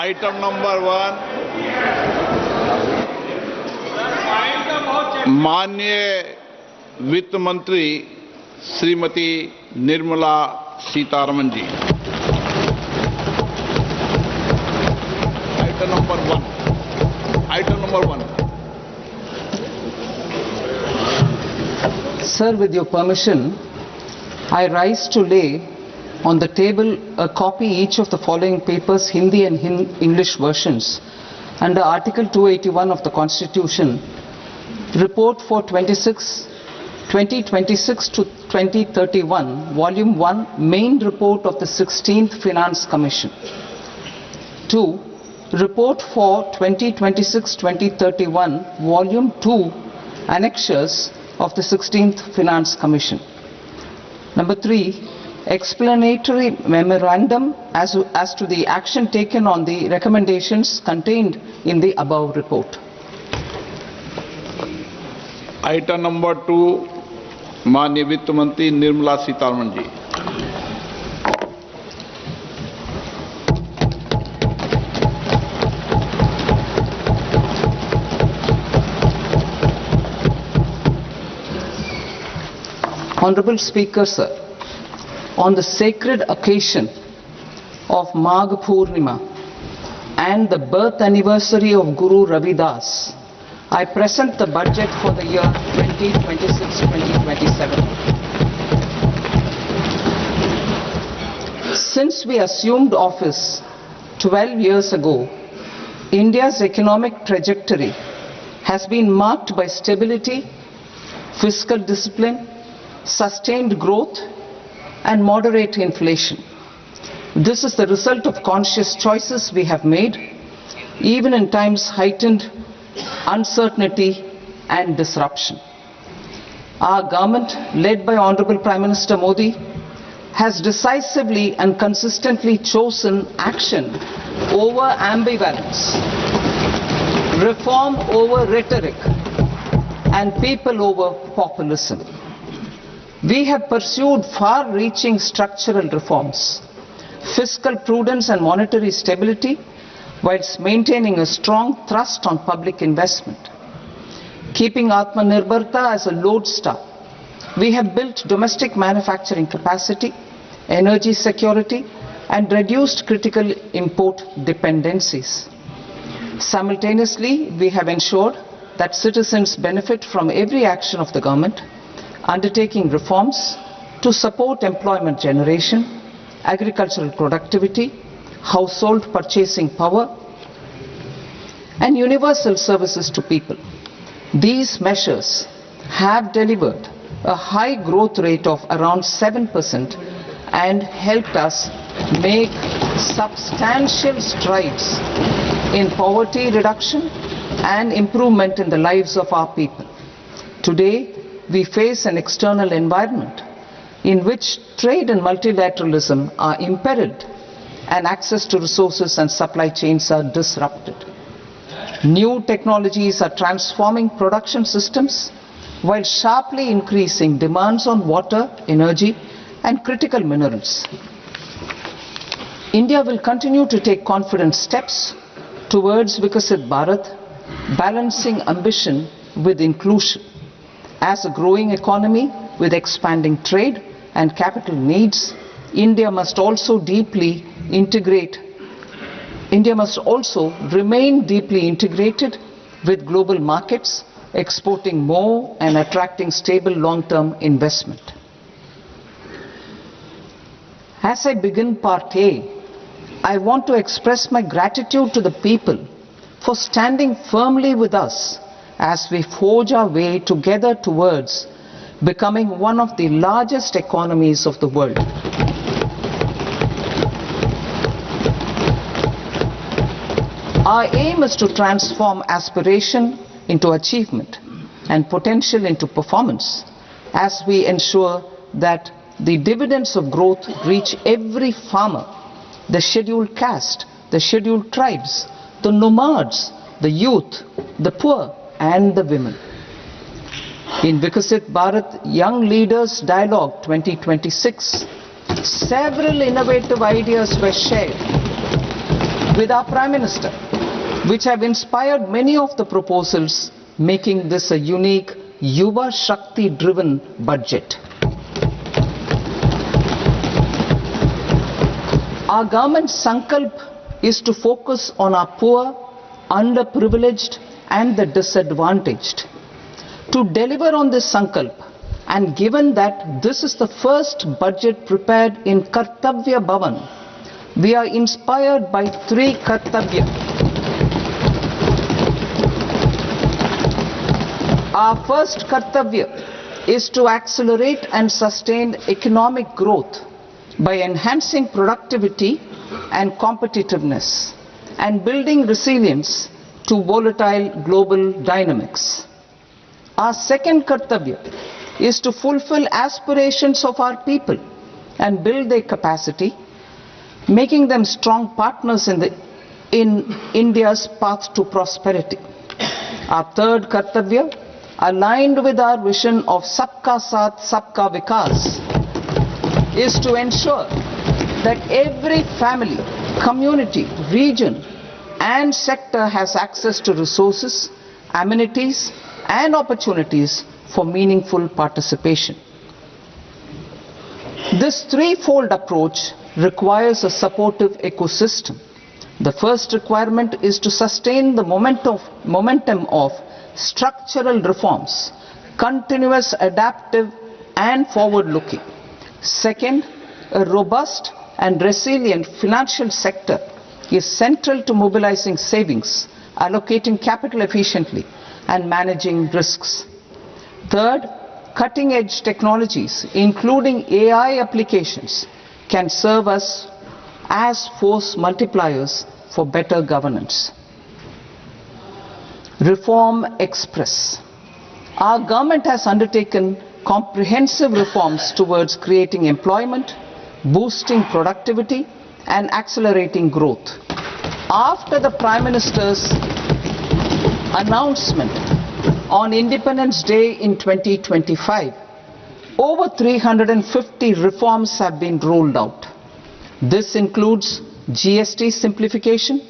Item number 1, माननीय वित्त मंत्री श्रीमती निर्मला सीतारमन जी। Item number 1. Item number 1. Sir, with your permission, I rise to lay on the table a copy each of the following papers, Hindi and English versions, under Article 281 of the Constitution, Report for 2026 to 2031, Volume 1, Main Report of the 16th Finance Commission. 2. Report for 2026-2031, Volume 2, Annexures of the 16th Finance Commission. Number 3. Explanatory memorandum as to the action taken on the recommendations contained in the above report. Item number 2, माननीय वित्त मंत्री निर्मला सीतारमन जी। Honorable Speaker, sir, on the sacred occasion of Magh Purnima and the birth anniversary of Guru Ravidas, I present the budget for the year 2026-2027. Since we assumed office 12 years ago, India's economic trajectory has been marked by stability, fiscal discipline, sustained growth, and moderate inflation. This is the result of conscious choices we have made, even in times heightened uncertainty and disruption. Our government, led by Honorable Prime Minister Modi, has decisively and consistently chosen action over ambivalence, reform over rhetoric, and people over populism. We have pursued far-reaching structural reforms, fiscal prudence and monetary stability, whilst maintaining a strong thrust on public investment. Keeping Atmanirbharta as a lodestar, we have built domestic manufacturing capacity, energy security, and reduced critical import dependencies. Simultaneously, we have ensured that citizens benefit from every action of the government, undertaking reforms to support employment generation, agricultural productivity, household purchasing power, and universal services to people. These measures have delivered a high growth rate of around 7% and helped us make substantial strides in poverty reduction and improvement in the lives of our people. Today, we face an external environment in which trade and multilateralism are imperiled and access to resources and supply chains are disrupted. New technologies are transforming production systems while sharply increasing demands on water, energy, and critical minerals. India will continue to take confident steps towards Vikasit Bharat, balancing ambition with inclusion. As a growing economy with expanding trade and capital needs, India must also remain deeply integrated with global markets, exporting more and attracting stable long-term investment. As I begin Part A, I want to express my gratitude to the people for standing firmly with us as we forge our way together towards becoming one of the largest economies of the world. Our aim is to transform aspiration into achievement and potential into performance as we ensure that the dividends of growth reach every farmer, the scheduled caste, the scheduled tribes, the nomads, the youth, the poor, and the women. In Vikasit Bharat Young Leaders Dialogue 2026, several innovative ideas were shared with our Prime Minister, which have inspired many of the proposals, making this a unique Yuva Shakti driven budget. Our government's sankalp is to focus on our poor, underprivileged and the disadvantaged. To deliver on this sankalp, and given that this is the first budget prepared in Kartavya Bhavan, we are inspired by three Kartavya. Our first Kartavya is to accelerate and sustain economic growth by enhancing productivity and competitiveness and building resilience to volatile global dynamics. Our second Kartavya is to fulfill aspirations of our people and build their capacity, making them strong partners in India's path to prosperity. Our third Kartavya, aligned with our vision of Sabka Saath, Sabka Vikas, is to ensure that every family, community, region and sector has access to resources, amenities and opportunities for meaningful participation. This threefold approach requires a supportive ecosystem. The first requirement is to sustain the momentum of structural reforms, continuous, adaptive and forward-looking. Second, a robust and resilient financial sector is central to mobilizing savings, allocating capital efficiently and managing risks. Third, cutting-edge technologies, including AI applications, can serve us as force multipliers for better governance. Reform Express. Our government has undertaken comprehensive reforms towards creating employment, boosting productivity and accelerating growth. After the Prime Minister's announcement on Independence Day in 2025, over 350 reforms have been rolled out. This includes GST simplification,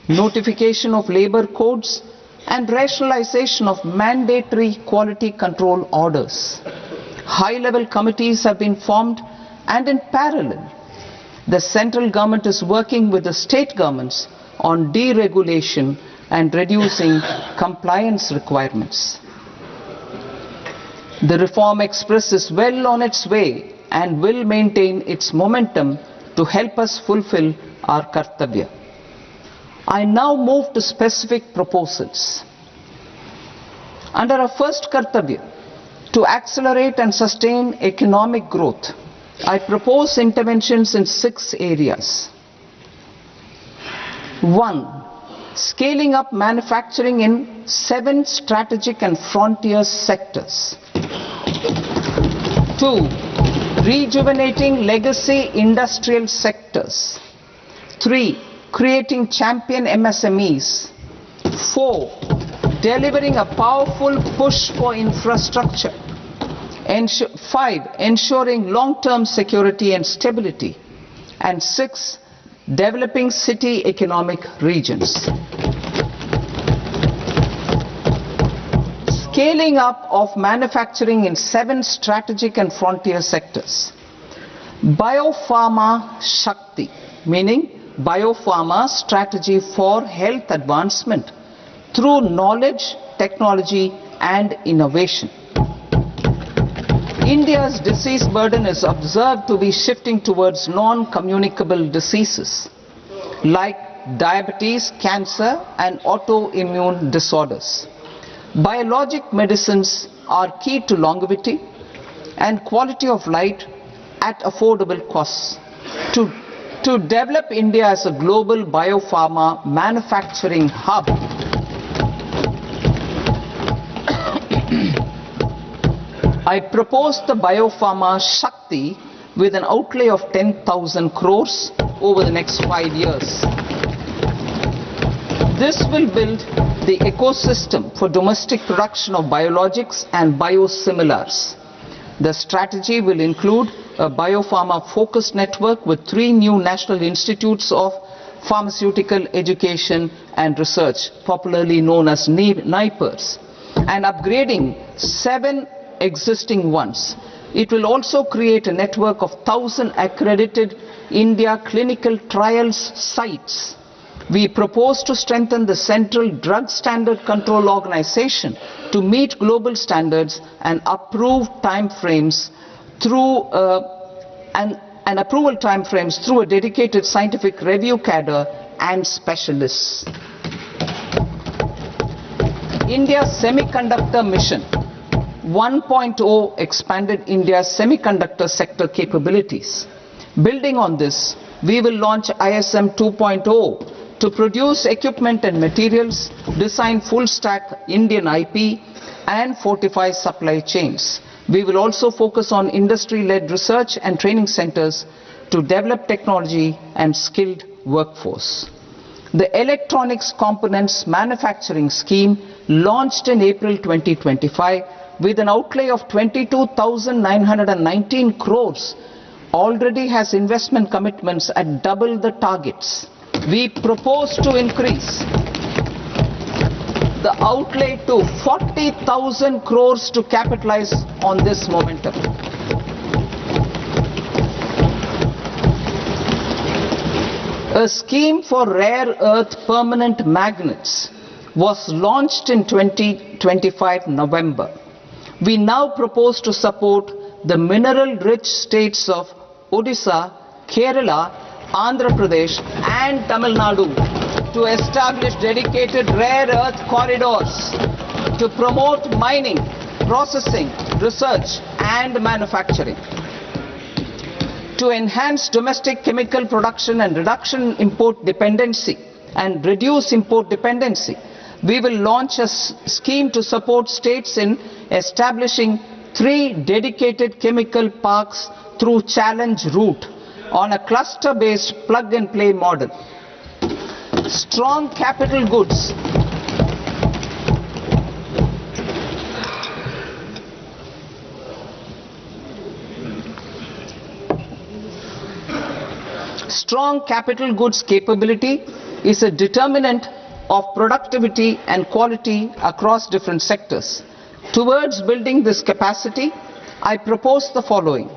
notification of labor codes, and rationalization of mandatory quality control orders. High-level committees have been formed, and in parallel, the central government is working with the state governments on deregulation and reducing compliance requirements. The Reform Express is well on its way and will maintain its momentum to help us fulfill our Kartavya. I now move to specific proposals. Under our first Kartavya, to accelerate and sustain economic growth, I propose interventions in 6 areas. 1. Scaling up manufacturing in 7 strategic and frontier sectors. 2. Rejuvenating legacy industrial sectors. 3. Creating champion MSMEs. 4. Delivering a powerful push for infrastructure. 5. Ensuring long-term security and stability. And 6. Developing city economic regions. Scaling up of manufacturing in 7 strategic and frontier sectors. Biopharma Shakti, meaning biopharma strategy for health advancement through knowledge, technology and innovation. India's disease burden is observed to be shifting towards non-communicable diseases like diabetes, cancer and autoimmune disorders. Biologic medicines are key to longevity and quality of life at affordable costs. To develop India as a global biopharma manufacturing hub, I propose the Biopharma Shakti with an outlay of 10,000 crores over the next 5 years. This will build the ecosystem for domestic production of biologics and biosimilars. The strategy will include a biopharma focused network with 3 new national institutes of pharmaceutical education and research, popularly known as NIPERS, and upgrading 7 existing ones. It will also create a network of 1,000 accredited India clinical trials sites. We propose to strengthen the Central Drug Standard Control Organization to meet global standards and approve timeframes through approval timeframes through a dedicated scientific review cadre and specialists. India's Semiconductor Mission 1.0 expanded India's semiconductor sector capabilities. Building on this, we will launch ISM 2.0 to produce equipment and materials, design full-stack Indian IP, and fortify supply chains. We will also focus on industry-led research and training centers to develop technology and skilled workforce. The Electronics Components Manufacturing Scheme, launched in April 2025 with an outlay of 22,919 crores, already has investment commitments at double the targets. We propose to increase the outlay to 40,000 crores to capitalize on this momentum. A scheme for rare earth permanent magnets was launched in 2025 November. We now propose to support the mineral-rich states of Odisha, Kerala, Andhra Pradesh and Tamil Nadu to establish dedicated rare earth corridors to promote mining, processing, research and manufacturing. To enhance domestic chemical production and reduce import dependency, we will launch a scheme to support states in establishing 3 dedicated chemical parks through challenge route on a cluster-based plug-and-play model. Strong capital goods. Strong capital goods capability is a determinant of productivity and quality across different sectors. Towards building this capacity, I propose the following.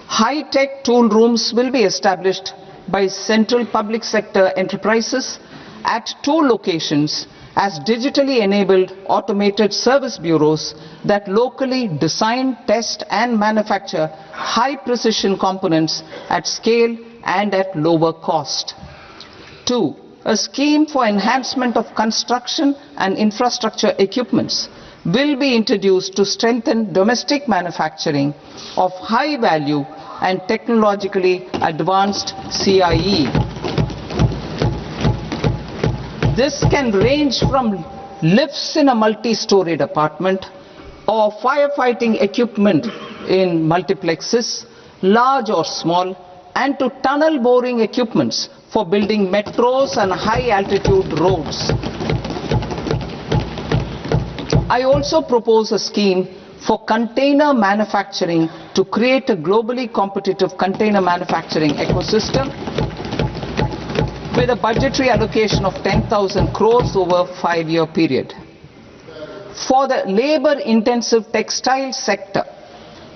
High-tech tool rooms will be established by central public sector enterprises at 2 locations as digitally enabled automated service bureaus that locally design, test and manufacture high-precision components at scale and at lower cost. 2. A scheme for enhancement of construction and infrastructure equipments will be introduced to strengthen domestic manufacturing of high value and technologically advanced CIE. This can range from lifts in a multi-storied apartment or firefighting equipment in multiplexes, large or small, and to tunnel boring equipments for building metros and high-altitude roads. I also propose a scheme for container manufacturing to create a globally competitive container manufacturing ecosystem with a budgetary allocation of 10,000 crores over a 5-year period. For the labor-intensive textile sector,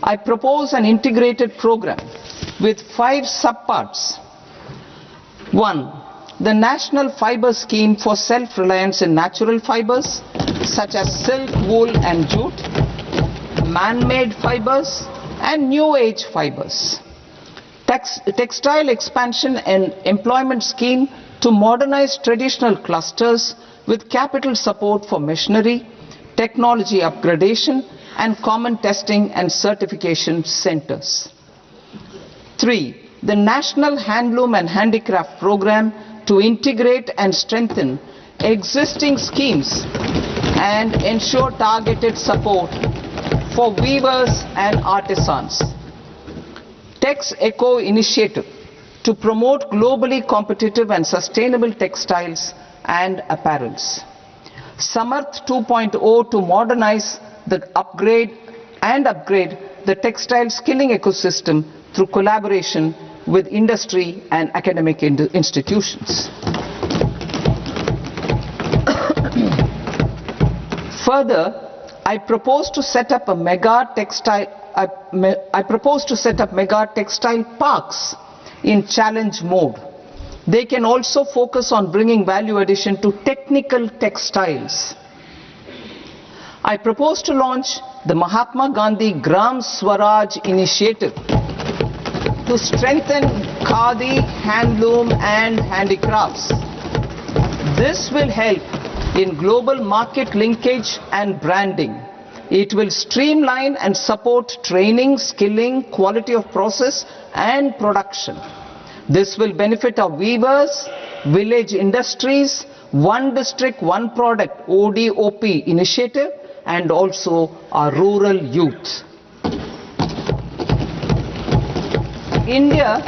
I propose an integrated program with 5 subparts. 1. The National Fiber Scheme for self-reliance in natural fibers such as silk, wool and jute, man-made fibers and new age fibers. Textile expansion and employment scheme to modernize traditional clusters with capital support for machinery, technology upgradation and common testing and certification centers. 3. The National Handloom and Handicraft Program to integrate and strengthen existing schemes and ensure targeted support for weavers and artisans. Tex Eco Initiative to promote globally competitive and sustainable textiles and apparels. Samarth 2.0 to modernize the upgrade the textile skilling ecosystem through collaboration with industry and academic institutions. Further, I propose to set up mega textile parks in challenge mode. They can also focus on bringing value addition to technical textiles. I propose to launch the Mahatma Gandhi Gram Swaraj initiative to strengthen khadi, handloom and handicrafts. This will help in global market linkage and branding. It will streamline and support training, skilling, quality of process and production. This will benefit our weavers, village industries, one district, one product ODOP initiative and also our rural youth. India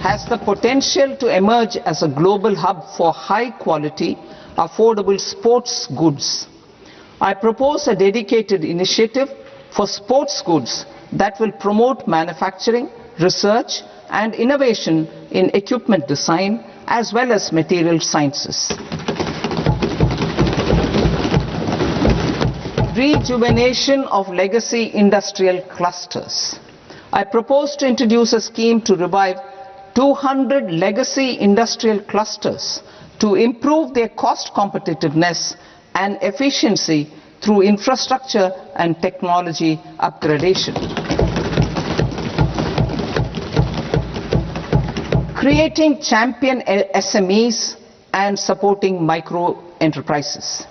has the potential to emerge as a global hub for high quality, affordable sports goods. I propose a dedicated initiative for sports goods that will promote manufacturing, research and innovation in equipment design as well as material sciences. Rejuvenation of legacy industrial clusters. I propose to introduce a scheme to revive 200 legacy industrial clusters to improve their cost competitiveness and efficiency through infrastructure and technology upgradation. Creating champion SMEs and supporting micro enterprises.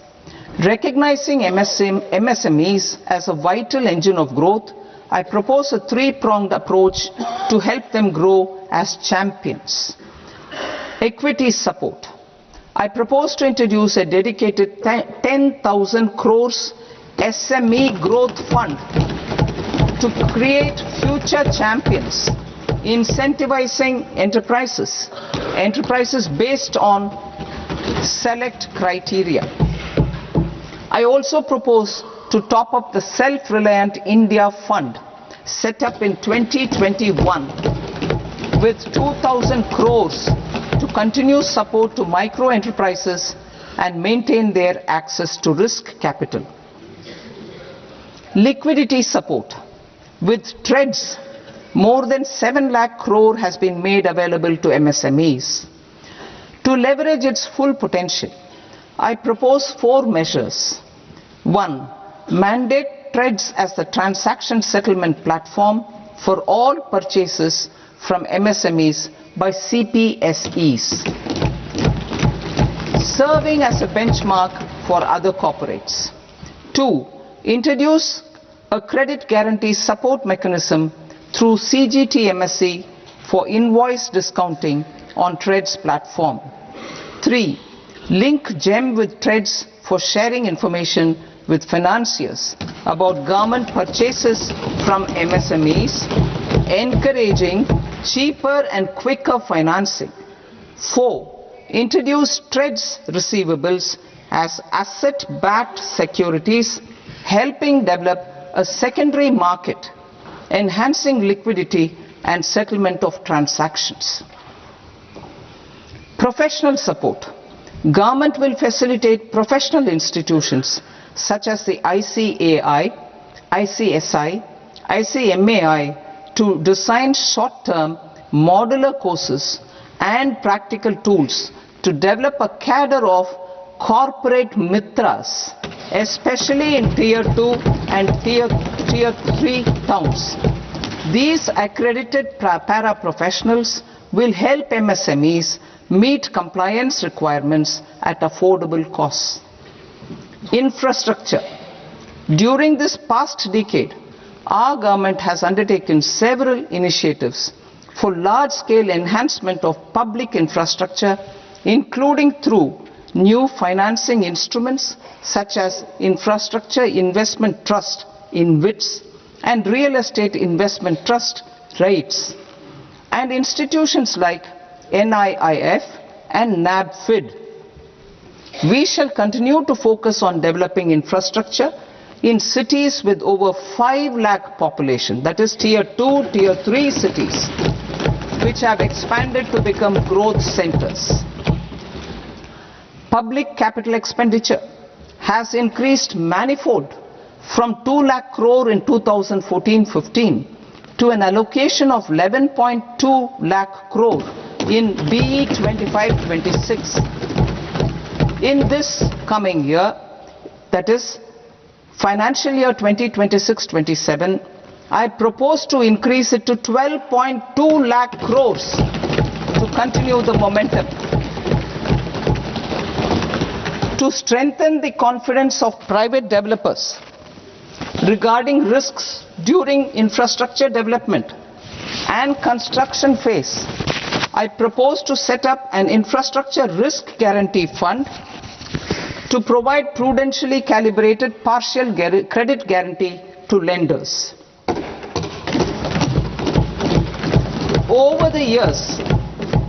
Recognizing MSMEs as a vital engine of growth, I propose a three-pronged approach to help them grow as champions. Equity support. I propose to introduce a dedicated 10,000 crores SME growth fund to create future champions, incentivizing enterprises based on select criteria. I also propose to top up the Self-Reliant India Fund set up in 2021 with 2,000 crores to continue support to micro enterprises and maintain their access to risk capital. Liquidity support. With TREDS, more than 7 lakh crore has been made available to MSMEs. To leverage its full potential, I propose 4 measures. 1. Mandate TREDS as the transaction settlement platform for all purchases from MSMEs by CPSEs, serving as a benchmark for other corporates. 2. Introduce a credit guarantee support mechanism through CGTMSE for invoice discounting on TREDS platform. 3. Link GEM with TREDS for sharing information with financiers about government purchases from MSMEs, encouraging cheaper and quicker financing. 4. Introduce TREDS receivables as asset-backed securities, helping develop a secondary market, enhancing liquidity and settlement of transactions. Professional support. Government will facilitate professional institutions such as the ICAI, ICSI, ICMAI to design short-term modular courses and practical tools to develop a cadre of corporate mitras, especially in Tier 2 and Tier 3 towns. These accredited para-professionals will help MSMEs meet compliance requirements at affordable costs. Infrastructure. During this past decade, our government has undertaken several initiatives for large-scale enhancement of public infrastructure, including through new financing instruments such as Infrastructure Investment Trust (InvITs) and Real Estate Investment Trust (REITs), and institutions like NIIF and NABFID. We shall continue to focus on developing infrastructure in cities with over 5 lakh population, that is Tier 2, Tier 3 cities, which have expanded to become growth centers. Public capital expenditure has increased manifold from 2 lakh crore in 2014-15 to an allocation of 11.2 lakh crore in BE 25-26. In this coming year, that is financial year 2026-27, I propose to increase it to 12.2 lakh crores to continue the momentum. To strengthen the confidence of private developers regarding risks during infrastructure development and construction phase, I propose to set up an infrastructure risk guarantee fund to provide prudentially calibrated partial credit guarantee to lenders. Over the years,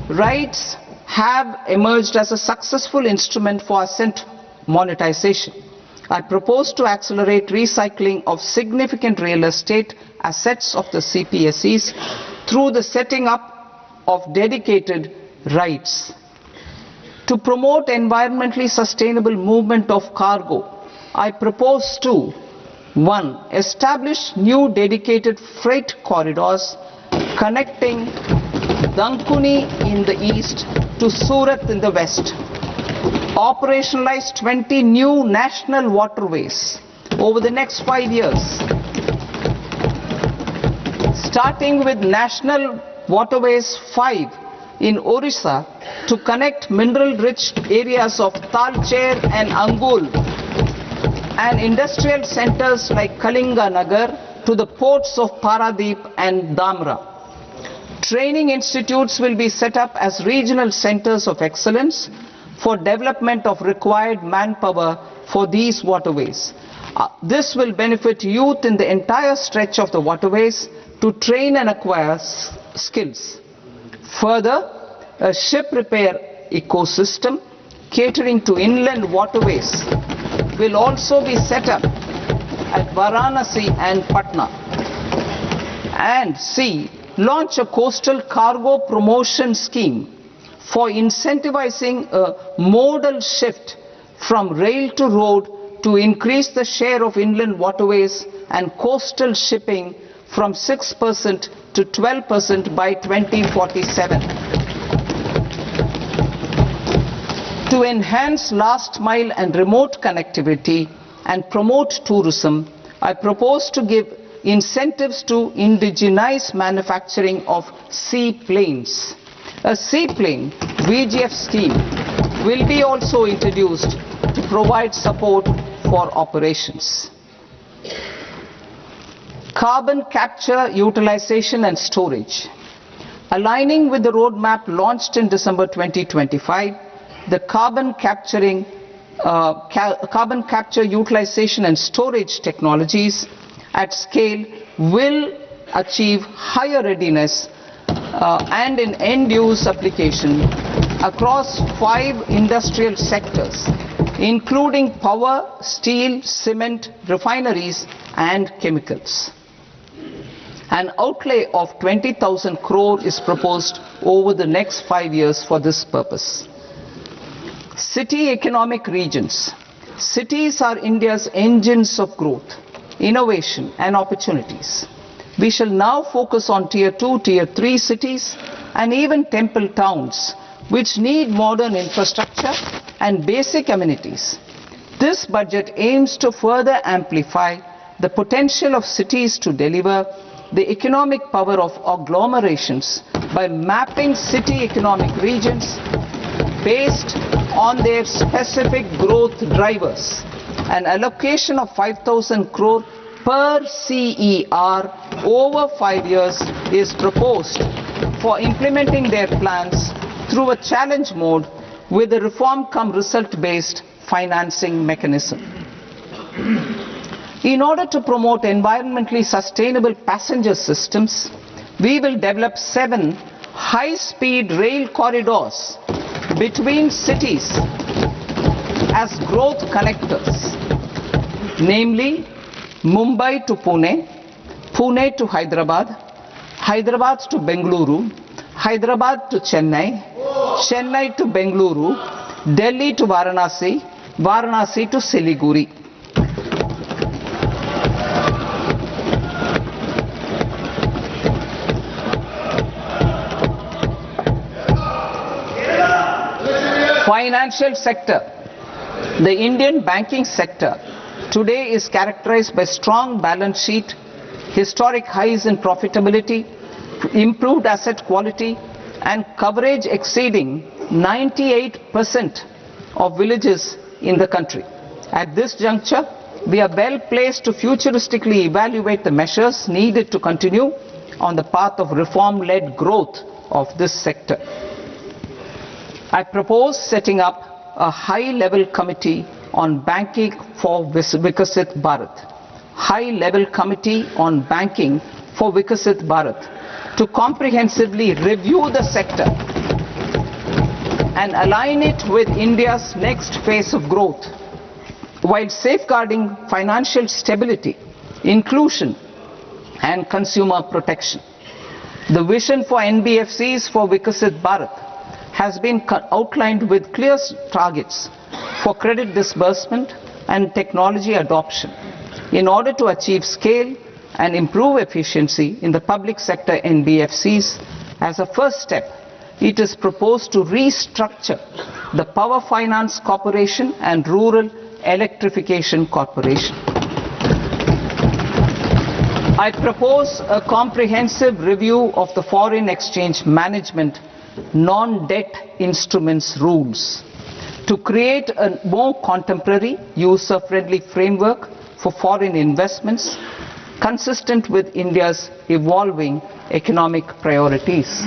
RITES have emerged as a successful instrument for asset monetization. I propose to accelerate recycling of significant real estate assets of the CPSEs through the setting up of dedicated RITES. To promote environmentally sustainable movement of cargo, I propose to 1. Establish new dedicated freight corridors connecting Dankuni in the east to Surat in the west. Operationalize 20 new national waterways over the next 5 years, starting with National Waterways 5 in Orissa to connect mineral-rich areas of Talcher and Angul and industrial centers like Kalinga Nagar to the ports of Paradeep and Dhamra. Training institutes will be set up as regional centers of excellence for development of required manpower for these waterways. This will benefit youth in the entire stretch of the waterways to train and acquire skills. Further, a ship repair ecosystem catering to inland waterways will also be set up at Varanasi and Patna. And C. Launch a coastal cargo promotion scheme for incentivizing a modal shift from rail to road to increase the share of inland waterways and coastal shipping from 6% to 12% by 2047. To enhance last mile and remote connectivity and promote tourism, I propose to give incentives to indigenize manufacturing of seaplanes. A seaplane VGF scheme will be also introduced to provide support for operations. Carbon capture, utilization and storage. Aligning with the roadmap launched in December 2025, the carbon capture, utilization and storage technologies at scale will achieve higher readiness and in end-use application across 5 industrial sectors, including power, steel, cement, refineries and chemicals. An outlay of 20,000 crore is proposed over the next 5 years for this purpose. City economic regions. Cities are India's engines of growth, innovation and opportunities. We shall now focus on Tier 2, Tier 3 cities and even temple towns which need modern infrastructure and basic amenities. This budget aims to further amplify the potential of cities to deliver the economic power of agglomerations by mapping city economic regions based on their specific growth drivers. An allocation of 5,000 crore per CER over 5 years is proposed for implementing their plans through a challenge mode with a reform cum result based financing mechanism. In order to promote environmentally sustainable passenger systems, we will develop 7 high-speed rail corridors between cities as growth connectors, namely Mumbai to Pune, Pune to Hyderabad, Hyderabad to Bengaluru, Hyderabad to Chennai, Chennai to Bengaluru, Delhi to Varanasi, Varanasi to Siliguri. Financial sector. The Indian banking sector today is characterized by strong balance sheet, historic highs in profitability, improved asset quality, and coverage exceeding 98% of villages in the country. At this juncture, we are well placed to futuristically evaluate the measures needed to continue on the path of reform-led growth of this sector. I propose setting up a high-level committee on banking for Vikasit Bharat. High-level committee on banking for Vikasit Bharat to comprehensively review the sector and align it with India's next phase of growth while safeguarding financial stability, inclusion and consumer protection. The vision for NBFCs for Vikasit Bharat has been outlined with clear targets for credit disbursement and technology adoption in order to achieve scale and improve efficiency in the public sector NBFCs. As a first step, it is proposed to restructure the Power Finance Corporation and Rural Electrification Corporation. I propose a comprehensive review of the foreign exchange management non-debt instruments rules to create a more contemporary, user-friendly framework for foreign investments consistent with India's evolving economic priorities.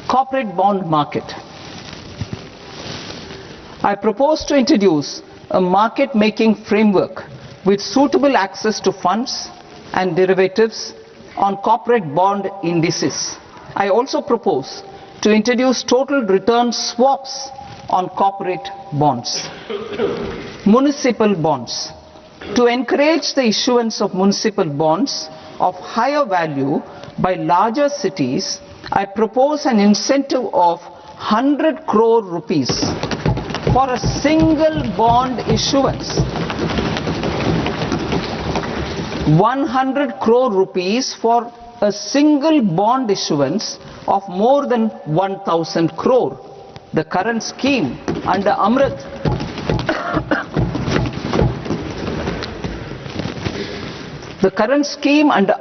Corporate bond market. I propose to introduce a market-making framework with suitable access to funds and derivatives on corporate bond indices. I also propose to introduce total return swaps on corporate bonds. Municipal bonds. To encourage the issuance of municipal bonds of higher value by larger cities, I propose an incentive of 100 crore rupees for a single bond issuance. 100 crore rupees for a single bond issuance of more than 1,000 crore. The current scheme under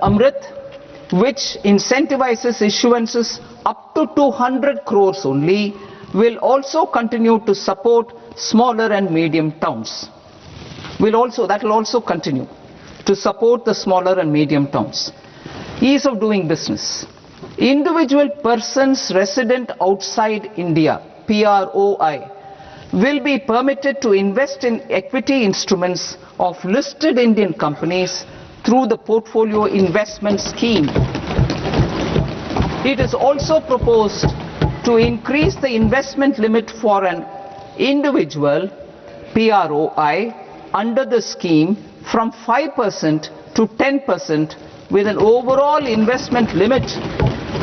Amrit which incentivizes issuances up to 200 crores only, will also continue to support smaller and medium towns. That will also continue to support the smaller and medium towns. Ease of doing business. Individual persons resident outside India, PROI, will be permitted to invest in equity instruments of listed Indian companies through the portfolio investment scheme. It is also proposed to increase the investment limit for an individual PROI under the scheme from 5% to 10%, with an overall investment limit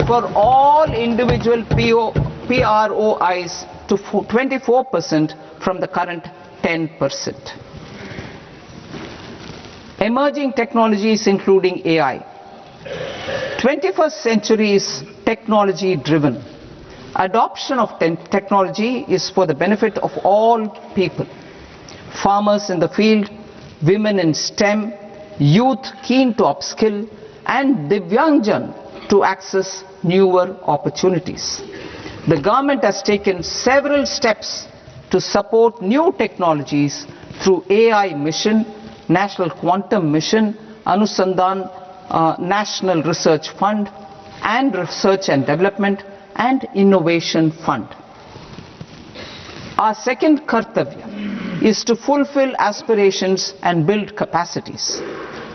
for all individual PROIs to 24% from the current 10%. Emerging technologies including AI. 21st century is technology driven. Adoption of technology is for the benefit of all people. Farmers in the field, women in STEM, youth keen to upskill, and Divyangjan to access newer opportunities. The government has taken several steps to support new technologies through AI Mission, National Quantum Mission, Anusandhan National Research Fund, and Research and Development and Innovation Fund. Our second kartavya is to fulfill aspirations and build capacities.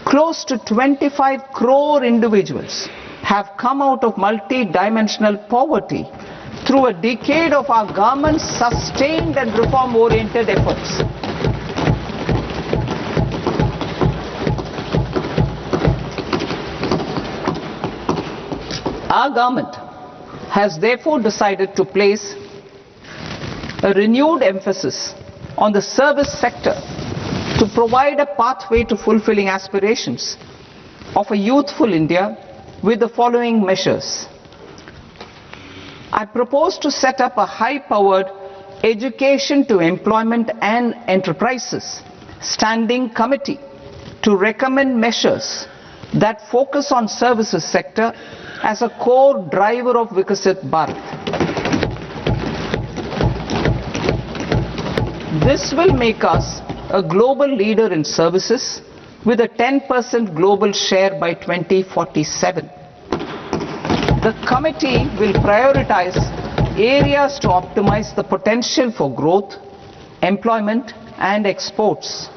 Close to 25 crore individuals have come out of multi-dimensional poverty through a decade of our government's sustained and reform-oriented efforts. Our government has therefore decided to place a renewed emphasis on the service sector to provide a pathway to fulfilling aspirations of a youthful India with the following measures. I propose to set up a high-powered Education to Employment and Enterprises Standing Committee to recommend measures that focus on services sector as a core driver of Vikasit Bharat. This will make us a global leader in services with a 10% global share by 2047. The committee will prioritize areas to optimize the potential for growth, employment and exports.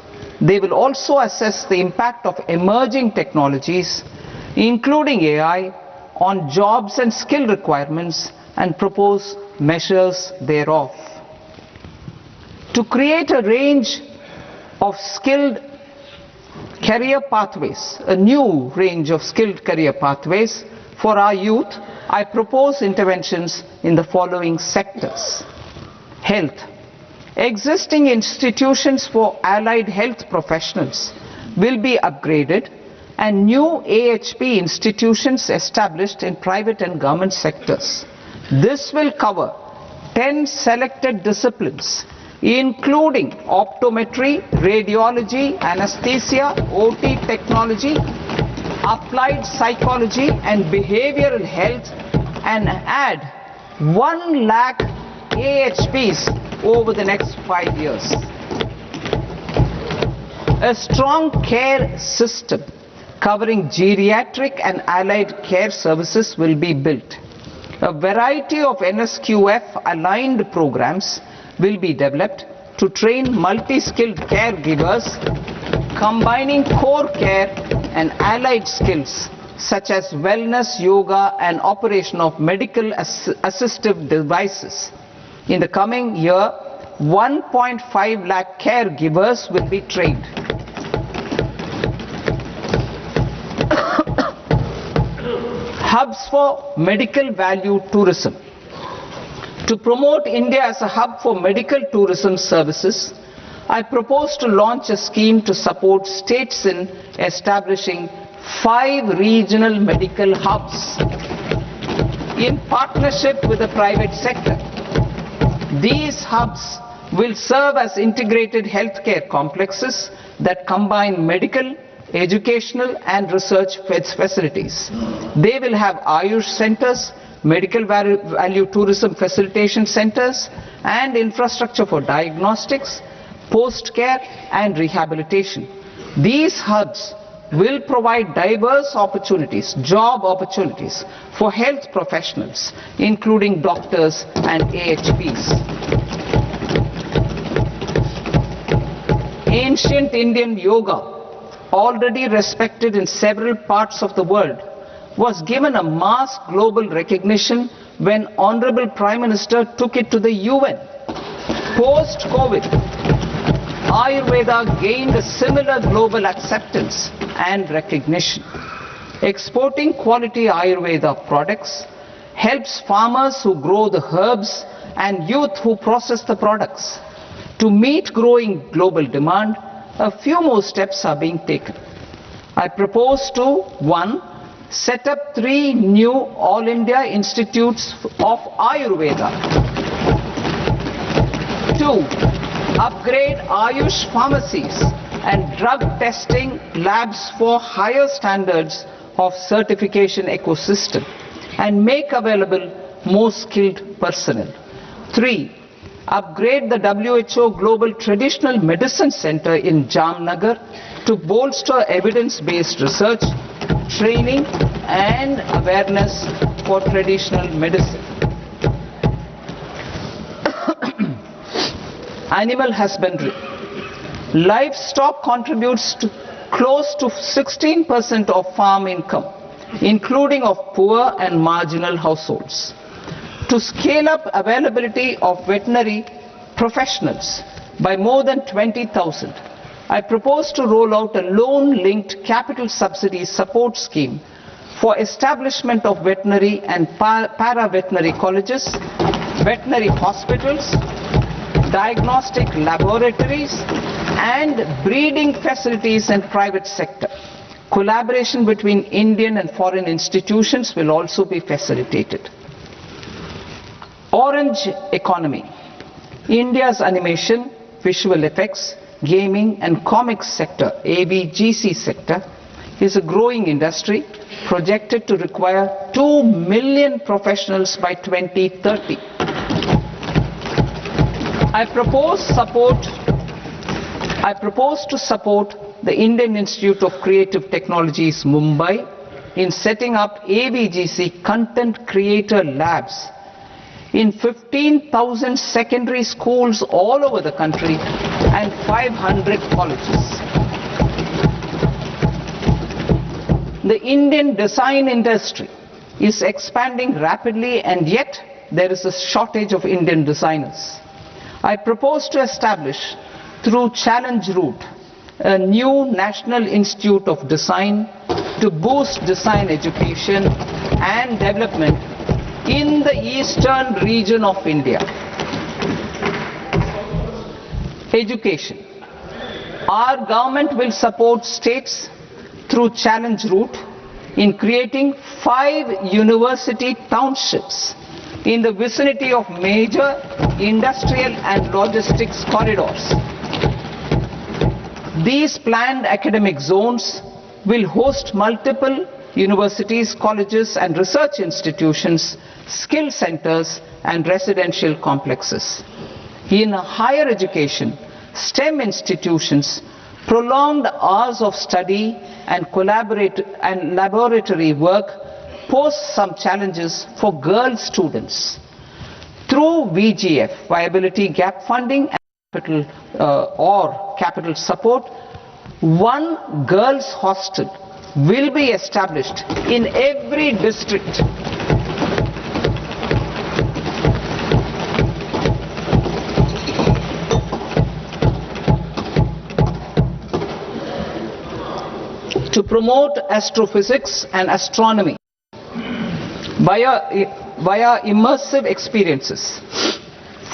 They will also assess the impact of emerging technologies, including AI, on jobs and skill requirements and propose measures thereof. To create a range of skilled career pathways, a new range of skilled career pathways for our youth, I propose interventions in the following sectors. Health. Existing institutions for allied health professionals will be upgraded and new AHP institutions established in private and government sectors. This will cover 10 selected disciplines, including optometry, radiology, anesthesia, OT technology, applied psychology and behavioral health, and add 1 lakh AHPs over the next 5 years. A strong care system covering geriatric and allied care services will be built. A variety of NSQF aligned programs will be developed to train multi-skilled caregivers, combining core care and allied skills such as wellness, yoga and operation of medical assistive devices. In the coming year, 1.5 lakh caregivers will be trained. Hubs for medical value tourism. To promote India as a hub for medical tourism services, I propose to launch a scheme to support states in establishing 5 regional medical hubs in partnership with the private sector. These hubs will serve as integrated healthcare complexes that combine medical, educational and research facilities. They will have Ayush centers, medical value tourism facilitation centers and infrastructure for diagnostics, post-care and rehabilitation. These hubs will provide diverse opportunities, job opportunities for health professionals, including doctors and AHPs. Ancient Indian yoga, already respected in several parts of the world, was given a mass global recognition when Honorable Prime Minister took it to the UN. Post-COVID, Ayurveda gained a similar global acceptance and recognition. Exporting quality Ayurveda products helps farmers who grow the herbs and youth who process the products. To meet growing global demand, a few more steps are being taken. I propose to 1. Set up 3 new All India Institutes of Ayurveda. 2. Upgrade Ayush pharmacies and drug testing labs for higher standards of certification ecosystem and make available more skilled personnel. 3. Upgrade the WHO Global Traditional Medicine Center in Jamnagar to bolster evidence-based research, training and awareness for traditional medicine. Animal husbandry. Livestock contributes to close to 16% of farm income, including of poor and marginal households. To scale up availability of veterinary professionals by more than 20,000, I propose to roll out a loan-linked capital subsidy support scheme for establishment of veterinary and para-veterinary colleges, veterinary hospitals, diagnostic laboratories, and breeding facilities in private sector. Collaboration between Indian and foreign institutions will also be facilitated. Orange economy. India's animation, visual effects, gaming and comics sector, ABGC sector, is a growing industry projected to require 2 million professionals by 2030. I propose to support the Indian Institute of Creative Technologies, Mumbai, in setting up ABGC content creator labs in 15,000 secondary schools all over the country and 500 colleges. The Indian design industry is expanding rapidly, and yet there is a shortage of Indian designers. I propose to establish, through challenge route, a new National Institute of Design to boost design education and development in the eastern region of India. Education. Our government will support states through challenge route in creating 5 university townships in the vicinity of major industrial and logistics corridors. These planned academic zones will host multiple universities, colleges and research institutions, skill centers and residential complexes. In higher education, STEM institutions, prolonged hours of study and laboratory work pose some challenges for girl students. Through VGF, Viability Gap Funding and capital support, 1 girls' hostel will be established in every district. To promote astrophysics and astronomy via immersive experiences,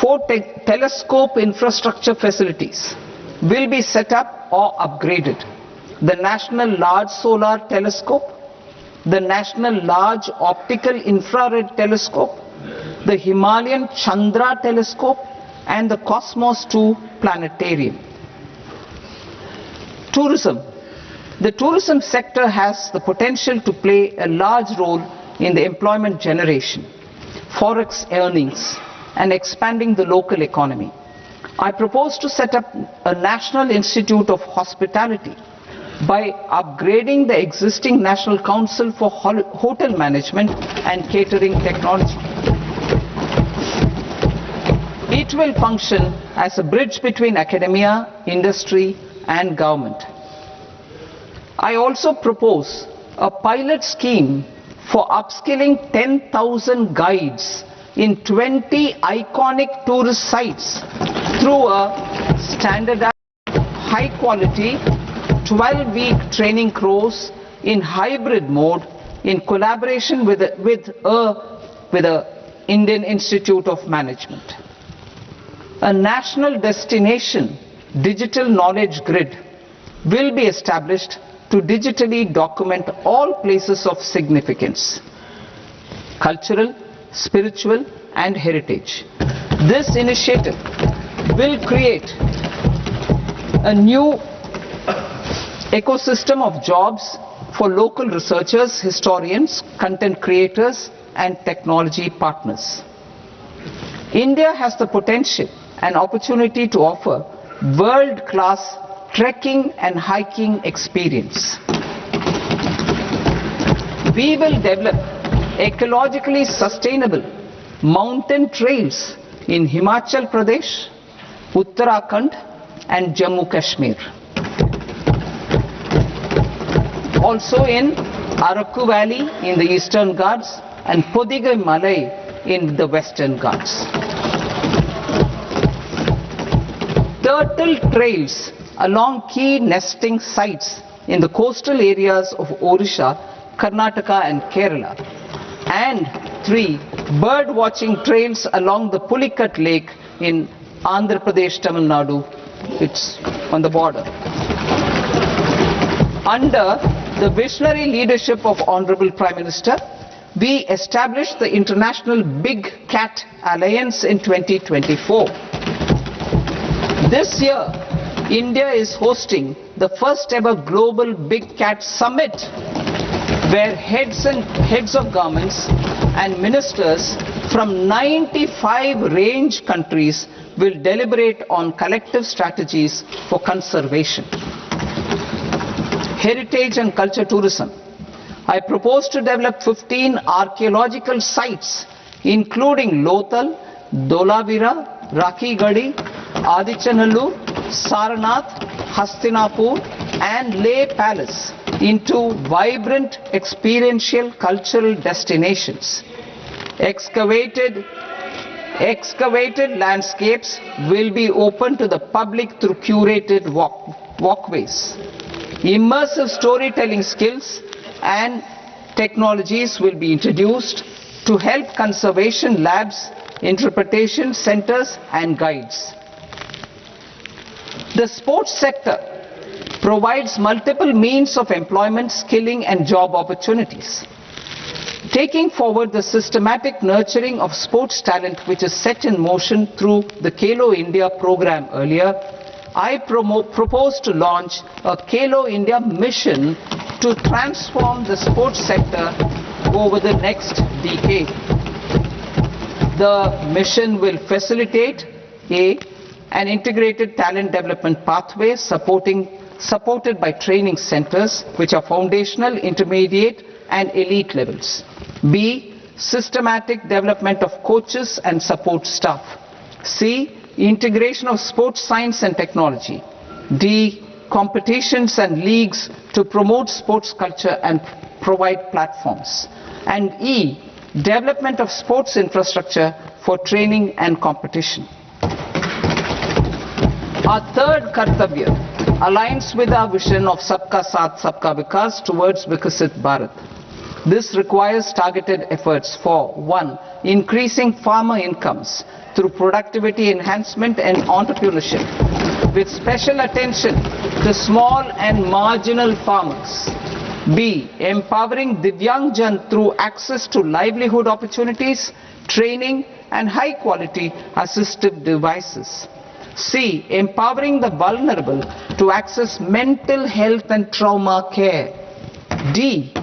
4 telescope infrastructure facilities will be set up or upgraded. The National Large Solar Telescope, the National Large Optical Infrared Telescope, the Himalayan Chandra Telescope and the Cosmos 2 Planetarium. Tourism. The tourism sector has the potential to play a large role in the employment generation, forex earnings and expanding the local economy. I propose to set up a National Institute of Hospitality by upgrading the existing National Council for Hotel Management and Catering Technology. It will function as a bridge between academia, industry and government. I also propose a pilot scheme for upskilling 10,000 guides in 20 iconic tourist sites through a standardized, high-quality 12-week training course in hybrid mode in collaboration with the Indian Institute of Management. A national destination digital knowledge grid will be established to digitally document all places of significance, cultural, spiritual and heritage. This initiative will create a new ecosystem of jobs for local researchers, historians, content creators and technology partners. India has the potential and opportunity to offer world-class trekking and hiking experience. We will develop ecologically sustainable mountain trails in Himachal Pradesh, Uttarakhand and Jammu Kashmir. Also in Araku Valley in the Eastern Ghats and Podigai Malai in the Western Ghats. Turtle trails along key nesting sites in the coastal areas of Odisha Karnataka and Kerala. And 3. Bird watching trails along the Pulikat Lake in Andhra Pradesh, Tamil Nadu. It's on the border. Under the visionary leadership of Honorable Prime Minister, we established the International Big Cat Alliance in 2024. This year, India is hosting the first ever Global Big Cat Summit, where heads of governments and ministers from 95 range countries will deliberate on collective strategies for conservation. Heritage and culture tourism. I propose to develop 15 archaeological sites, including Lothal, Dolavira, Rakigadi, Adichanallur, Saranath, Hastinapur, and Leh Palace into vibrant experiential cultural destinations. Excavated landscapes will be open to the public through curated walkways. Immersive storytelling skills and technologies will be introduced to help conservation labs, interpretation centers, and guides. The sports sector provides multiple means of employment, skilling, and job opportunities. Taking forward the systematic nurturing of sports talent which is set in motion through the Khelo India program earlier, I propose to launch a Khelo India mission to transform the sports sector over the next decade. The mission will facilitate an integrated talent development pathway supported by training centers which are foundational, intermediate, and elite levels. B. Systematic development of coaches and support staff. C. Integration of sports science and technology. D. Competitions and leagues to promote sports culture and provide platforms. And E. Development of sports infrastructure for training and competition. Our third Kartavya aligns with our vision of Sabka Saath Sabka Vikas towards Vikasit Bharat. This requires targeted efforts for 1. Increasing farmer incomes through productivity enhancement and entrepreneurship, with special attention to small and marginal farmers. B. Empowering Divyangjan through access to livelihood opportunities, training, and high-quality assistive devices. C. Empowering the vulnerable to access mental health and trauma care. D.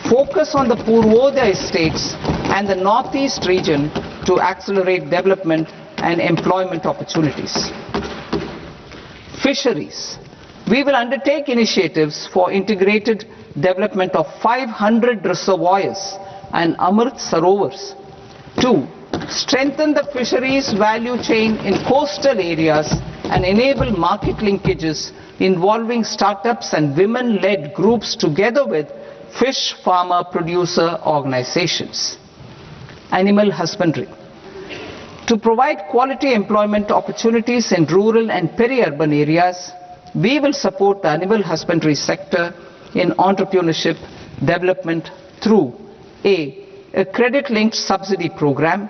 Focus on the Purvodaya states and the Northeast region to accelerate development and employment opportunities. Fisheries. We will undertake initiatives for integrated development of 500 reservoirs and Amrit Sarovars. 2. Strengthen the fisheries value chain in coastal areas and enable market linkages involving startups and women-led groups together with fish farmer producer organizations. Animal husbandry. To provide quality employment opportunities in rural and peri-urban areas, we will support the animal husbandry sector in entrepreneurship development through a credit-linked subsidy program,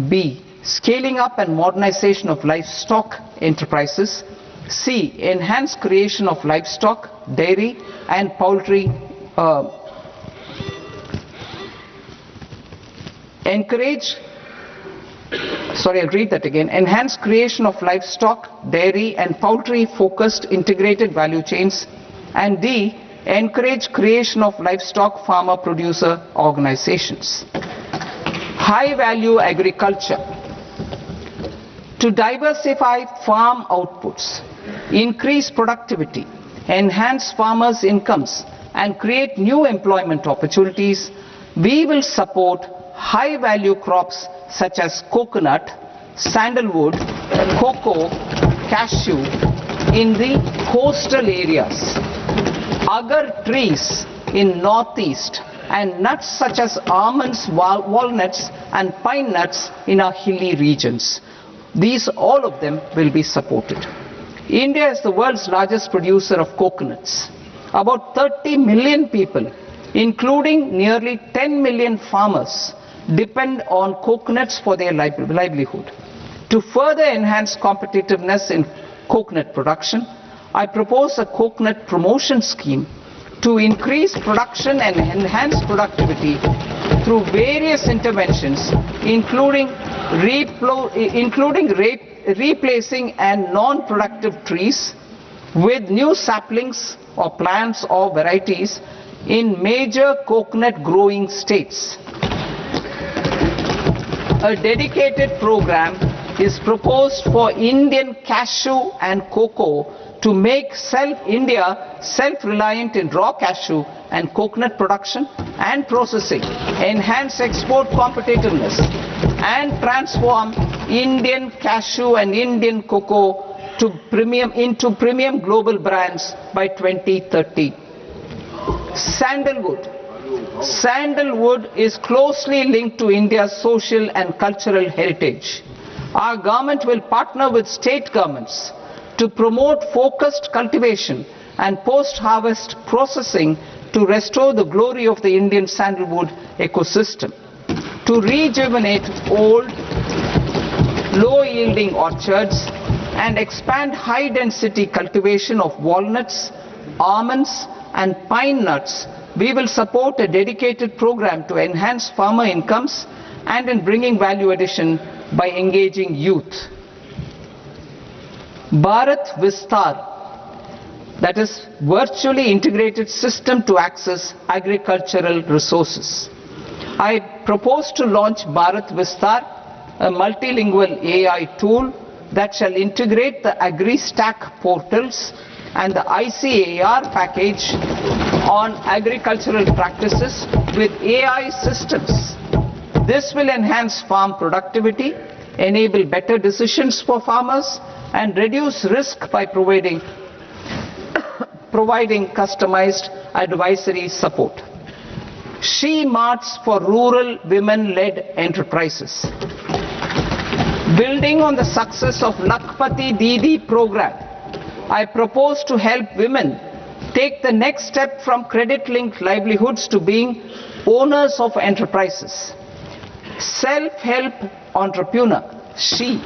B. Scaling up and modernization of livestock enterprises, C. Enhanced creation of livestock, dairy, and poultry Enhance creation of livestock, dairy, and poultry-focused integrated value chains. And D. Encourage creation of livestock farmer-producer organizations. High-value agriculture. To diversify farm outputs, increase productivity, enhance farmers' incomes, and create new employment opportunities, we will support high-value crops such as coconut, sandalwood, cocoa, cashew in the coastal areas, agar trees in northeast, and nuts such as almonds, walnuts, and pine nuts in our hilly regions. These, all of them, will be supported. India is the world's largest producer of coconuts. About 30 million people including nearly 10 million farmers depend on coconuts for their livelihood. To further enhance competitiveness in coconut production, I propose a coconut promotion scheme to increase production and enhance productivity through various interventions, including replacing and non-productive trees with new saplings or plants or varieties in major coconut growing states. A dedicated program is proposed for Indian cashew and cocoa to make India self-reliant in raw cashew and coconut production and processing, enhance export competitiveness, and transform Indian cashew and Indian cocoa into premium global brands by 2030. Sandalwood. Sandalwood is closely linked to India's social and cultural heritage. Our government will partner with state governments to promote focused cultivation and post-harvest processing to restore the glory of the Indian sandalwood ecosystem, to rejuvenate old, low-yielding orchards and expand high-density cultivation of walnuts, almonds and pine nuts. We will support a dedicated program to enhance farmer incomes and in bringing value addition by engaging youth. Bharat Vistar, that is virtually integrated system to access agricultural resources. I propose to launch Bharat Vistar, a multilingual AI tool that shall integrate the AgriStack portals and the ICAR package on agricultural practices with AI systems. This will enhance farm productivity, enable better decisions for farmers, and reduce risk by providing customized advisory support. She Marts for rural women-led enterprises. Building on the success of Lakpati Didi program, I propose to help women take the next step from credit-linked livelihoods to being owners of enterprises. Self-help entrepreneur, She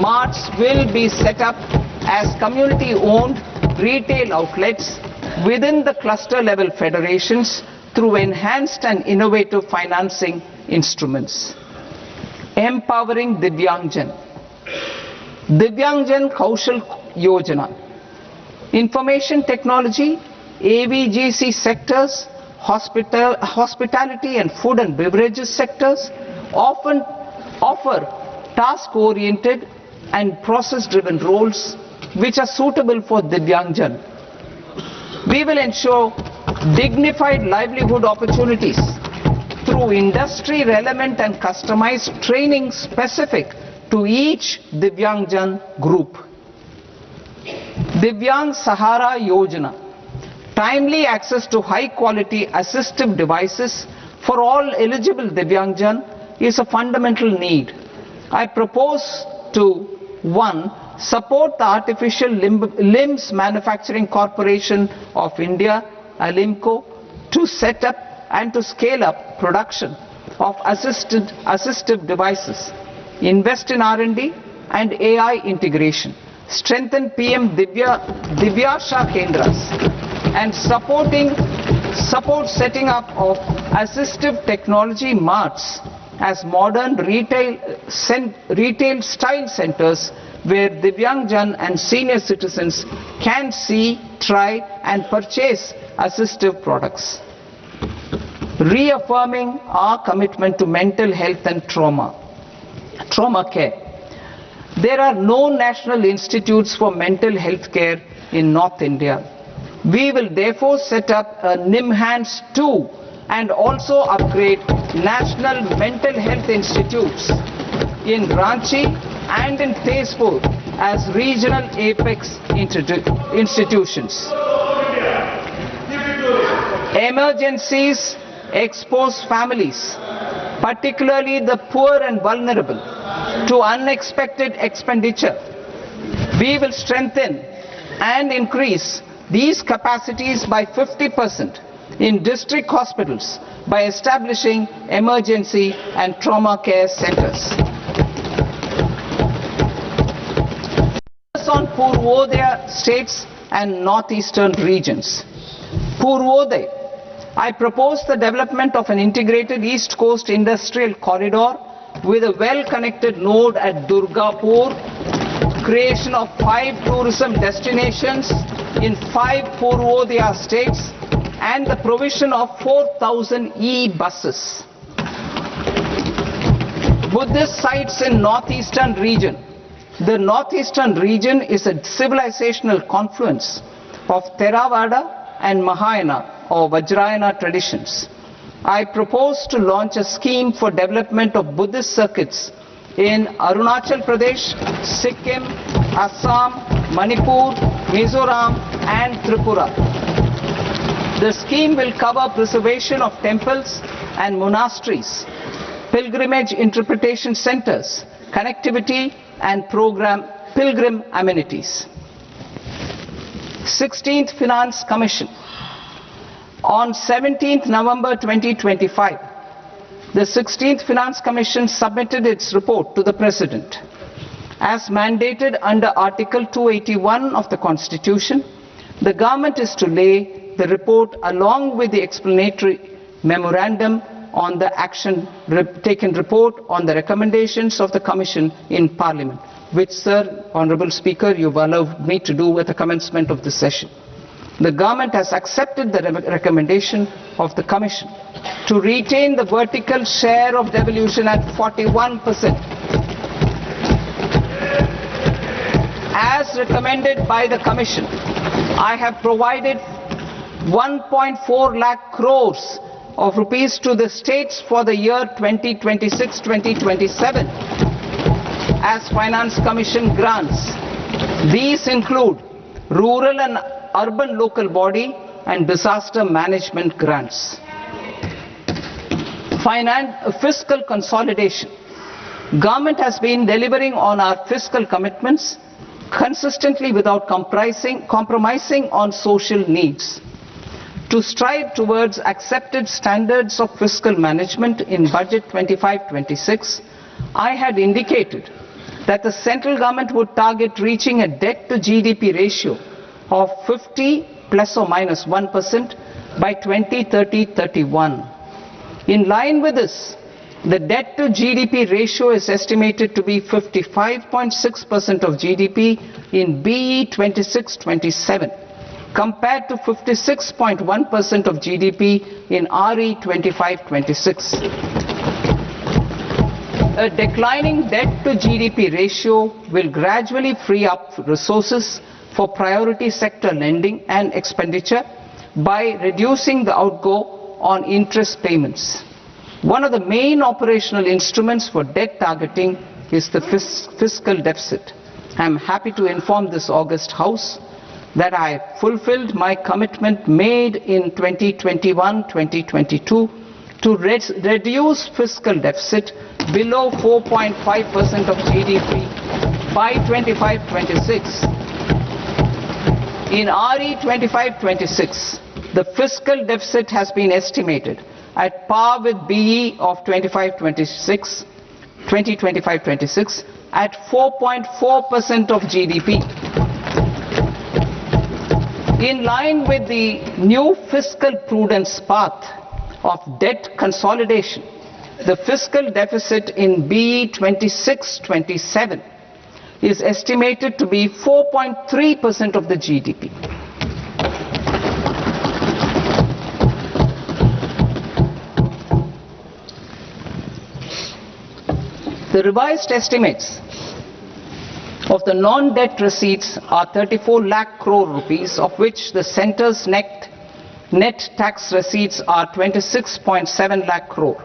Marts will be set up as community-owned retail outlets within the cluster-level federations through enhanced and innovative financing instruments. Empowering Divyangjan. Divyangjan Kaushal Yojana. Information technology, AVGC sectors, hospitality and food and beverages sectors often offer task-oriented and process-driven roles which are suitable for Divyangjan. We will ensure dignified livelihood opportunities through industry-relevant and customized training specific to each Divyangjan group. Divyang Sahara Yojana. Timely access to high-quality assistive devices for all eligible Divyangjan is a fundamental need. I propose to 1. Support the Artificial Limbs Manufacturing Corporation of India, Alimco, to set up and to scale up production of assistive devices, invest in R&D and AI integration, strengthen PM Divyasha Kendras, and support setting up of assistive technology marts as modern retail style centers where Divyangjan and senior citizens can see, try and purchase assistive products. Reaffirming our commitment to mental health and trauma care. There are no national institutes for mental health care in North India. We will therefore set up a NIMHANS 2 and also upgrade national mental health institutes in Ranchi and in Tezpur as regional apex institutions. Emergencies expose families, particularly the poor and vulnerable, to unexpected expenditure. We will strengthen and increase these capacities by 50% in district hospitals by establishing emergency and trauma care centers. On Purvodaya states and northeastern regions. Purvodaya, I propose the development of an integrated East Coast industrial corridor with a well-connected node at Durgapur, creation of 5 tourism destinations in 5 Purvodaya states, and the provision of 4,000 e-buses. Buddhist sites in northeastern region. The northeastern region is a civilizational confluence of Theravada and Mahayana or Vajrayana traditions. I propose to launch a scheme for development of Buddhist circuits in Arunachal Pradesh, Sikkim, Assam, Manipur, Mizoram and Tripura. The scheme will cover preservation of temples and monasteries, pilgrimage interpretation centers, connectivity and pilgrim amenities. 16th Finance Commission. On 17th November 2025, the 16th Finance Commission submitted its report to the President. As mandated under Article 281 of the Constitution, the government is to lay the report along with the explanatory memorandum on the action taken report on the recommendations of the Commission in Parliament, which, Sir, Honourable Speaker, you have allowed me to do at the commencement of this session. The government has accepted the recommendation of the Commission to retain the vertical share of devolution at 41%. As recommended by the Commission, I have provided 1.4 lakh crores of rupees to the states for the year 2026-2027 as Finance Commission grants. These include rural and urban local body and disaster management grants. Fiscal consolidation. Government has been delivering on our fiscal commitments consistently without compromising on social needs. To strive towards accepted standards of fiscal management in Budget 25-26, I had indicated that the central government would target reaching a debt to GDP ratio of 50 plus or minus 1% by 2030-31. In line with this, the debt to GDP ratio is estimated to be 55.6% of GDP in BE 26-27. compared to 56.1% of GDP in RE 25-26. A declining debt to GDP ratio will gradually free up resources for priority sector lending and expenditure by reducing the outgo on interest payments. One of the main operational instruments for debt targeting is the fiscal deficit. I am happy to inform this august House that I have fulfilled my commitment made in 2021-2022 to reduce fiscal deficit below 4.5% of GDP by 25-26. In RE 25-26, the fiscal deficit has been estimated at par with BE of 2025-26 at 4.4% of GDP. In line with the new fiscal prudence path of debt consolidation, the fiscal deficit in BE 26-27 is estimated to be 4.3% of the GDP. The revised estimates of the non-debt receipts are 34 lakh crore rupees, of which the centre's net tax receipts are 26.7 lakh crore.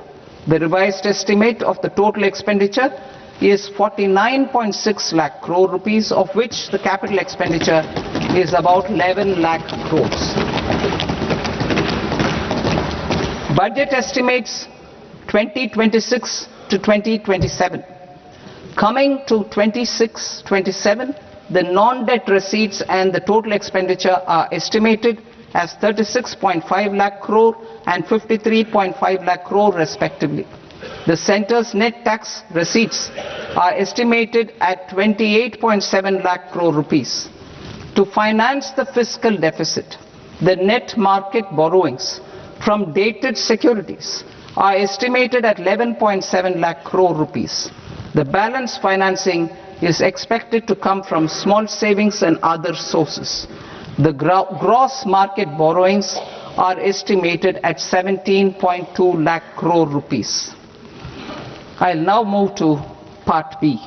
The revised estimate of the total expenditure is 49.6 lakh crore rupees, of which the capital expenditure is about 11 lakh crores. Budget estimates 2026 to 2027. Coming to 26-27, the non-debt receipts and the total expenditure are estimated as 36.5 lakh crore and 53.5 lakh crore respectively. The centre's net tax receipts are estimated at 28.7 lakh crore rupees. To finance the fiscal deficit, the net market borrowings from dated securities are estimated at 11.7 lakh crore rupees. The balance financing is expected to come from small savings and other sources. The gross market borrowings are estimated at 17.2 lakh crore rupees. I'll now move to Part B.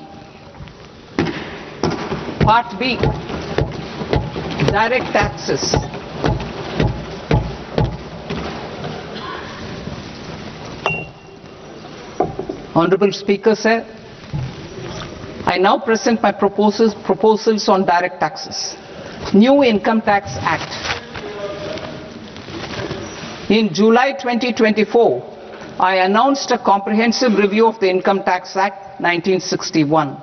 Part B, direct taxes. Honorable Speaker, sir, I now present my proposals on direct taxes. New Income Tax Act. In July 2024, I announced a comprehensive review of the Income Tax Act 1961.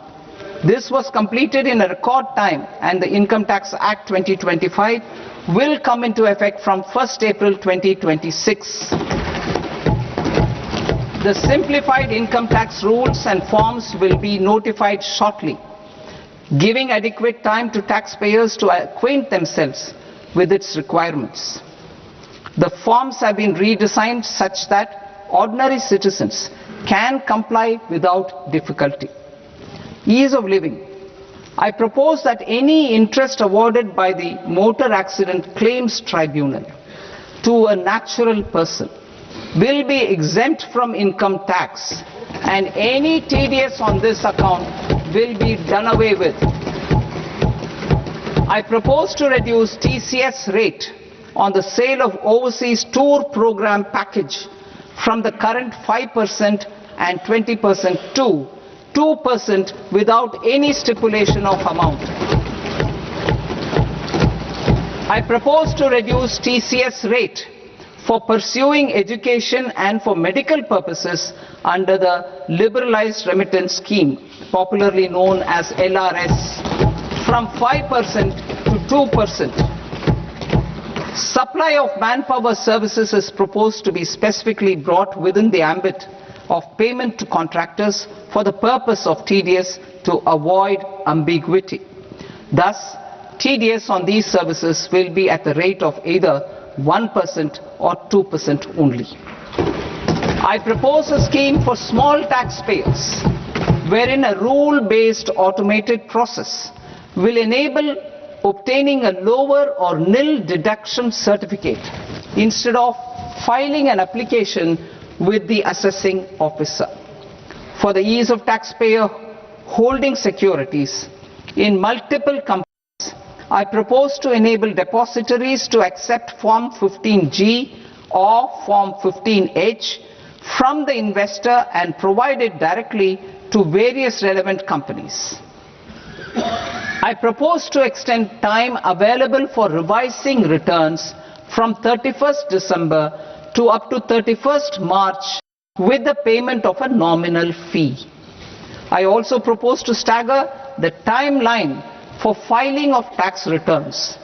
This was completed in a record time, and the Income Tax Act 2025 will come into effect from 1st April 2026. The simplified income tax rules and forms will be notified shortly, giving adequate time to taxpayers to acquaint themselves with its requirements. The forms have been redesigned such that ordinary citizens can comply without difficulty. Ease of living. I propose that any interest awarded by the Motor Accident Claims Tribunal to a natural person will be exempt from income tax, and any TDS on this account will be done away with. I propose to reduce TCS rate on the sale of overseas tour program package from the current 5% and 20% to 2% without any stipulation of amount. I propose to reduce TCS rate for pursuing education and for medical purposes under the Liberalized Remittance Scheme, popularly known as LRS, from 5% to 2%. Supply of manpower services is proposed to be specifically brought within the ambit of payment to contractors for the purpose of TDS to avoid ambiguity. Thus, TDS on these services will be at the rate of either 1% or 2% only. I propose a scheme for small taxpayers wherein a rule-based automated process will enable obtaining a lower or nil deduction certificate instead of filing an application with the assessing officer. For the ease of taxpayer holding securities in multiple companies, I propose to enable depositories to accept Form 15G or Form 15H from the investor and provide it directly to various relevant companies. I propose to extend time available for revising returns from 31st December to up to 31st March with the payment of a nominal fee. I also propose to stagger the timeline for filing of tax returns.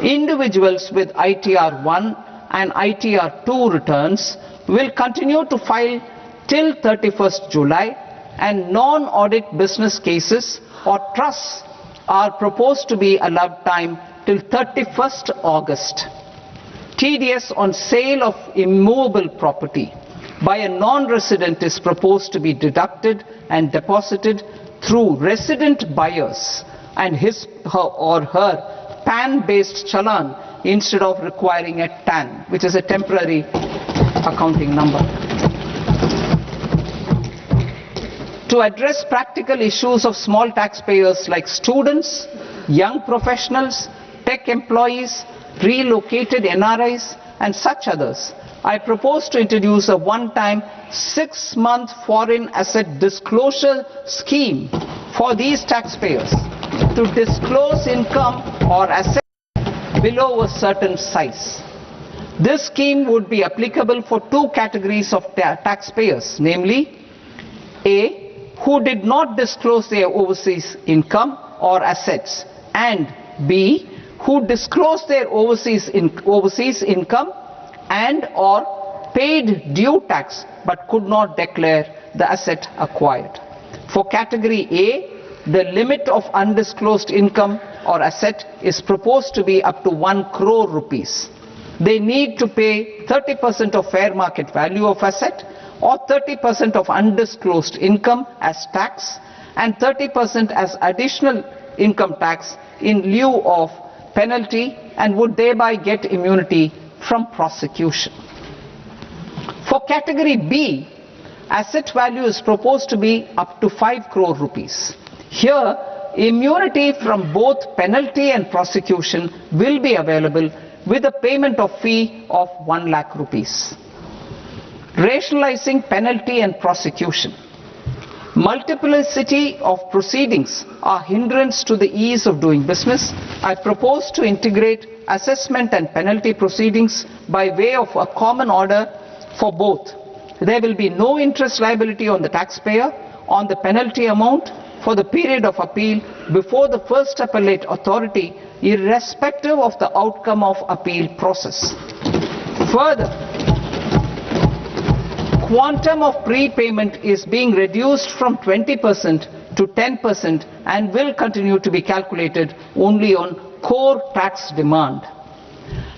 Individuals with ITR 1 and ITR 2 returns will continue to file till 31st July, and non-audit business cases or trusts are proposed to be allowed time till 31st August. TDS on sale of immovable property by a non-resident is proposed to be deducted and deposited through resident buyers and his or her PAN-based challan instead of requiring a TAN, which is a temporary accounting number. To address practical issues of small taxpayers like students, young professionals, tech employees, relocated NRIs, and such others, I propose to introduce a one-time 6-month foreign asset disclosure scheme for these taxpayers to disclose income or assets below a certain size. This scheme would be applicable for two categories of taxpayers, namely A, who did not disclose their overseas income or assets, and B, who disclosed their overseas income and or paid due tax but could not declare the asset acquired. For category A, the limit of undisclosed income or asset is proposed to be up to 1 crore rupees. They need to pay 30% of fair market value of asset or 30% of undisclosed income as tax and 30% as additional income tax in lieu of penalty and would thereby get immunity from prosecution. For category B, asset value is proposed to be up to 5 crore rupees. Here, immunity from both penalty and prosecution will be available with a payment of fee of 1 lakh rupees. Rationalizing penalty and prosecution. Multiplicity of proceedings are hindrance to the ease of doing business. I propose to integrate assessment and penalty proceedings by way of a common order for both. There will be no interest liability on the taxpayer on the penalty amount for the period of appeal before the first appellate authority, irrespective of the outcome of appeal process. Further, quantum of prepayment is being reduced from 20% to 10% and will continue to be calculated only on core tax demand.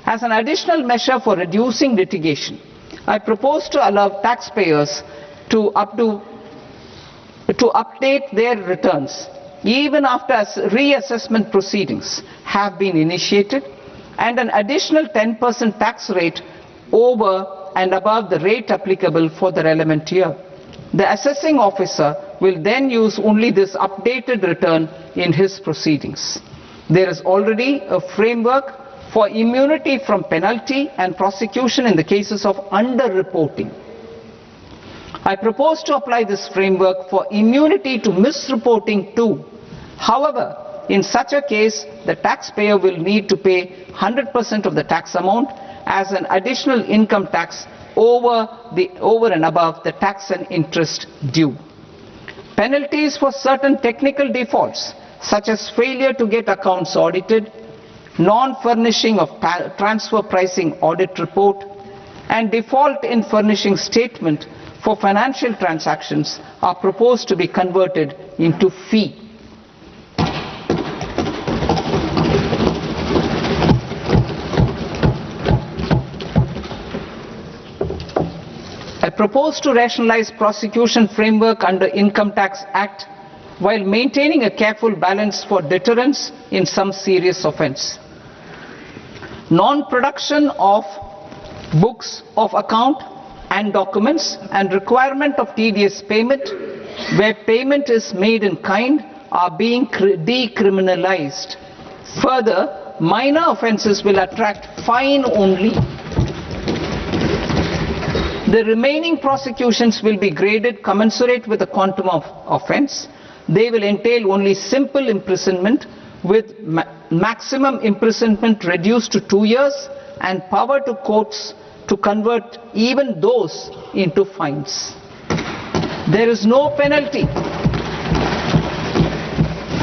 As an additional measure for reducing litigation, I propose to allow taxpayers to update their returns even after reassessment proceedings have been initiated, and an additional 10% tax rate over and above the rate applicable for the relevant year. The assessing officer will then use only this updated return in his proceedings. There is already a framework for immunity from penalty and prosecution in the cases of underreporting. I propose to apply this framework for immunity to misreporting too. However, in such a case, the taxpayer will need to pay 100% of the tax amount as an additional income tax over and above the tax and interest due. Penalties for certain technical defaults, such as failure to get accounts audited, non-furnishing of transfer pricing audit report, and default in furnishing statement for financial transactions are proposed to be converted into fee. I propose to rationalize prosecution framework under Income Tax Act while maintaining a careful balance for deterrence in some serious offence. Non-production of books of account and documents and requirement of TDS payment where payment is made in kind are being decriminalized. Further, minor offences will attract fine only. The remaining prosecutions will be graded commensurate with the quantum of offence. They will entail only simple imprisonment with maximum imprisonment reduced to 2 years and power to courts to convert even those into fines. There is no penalty.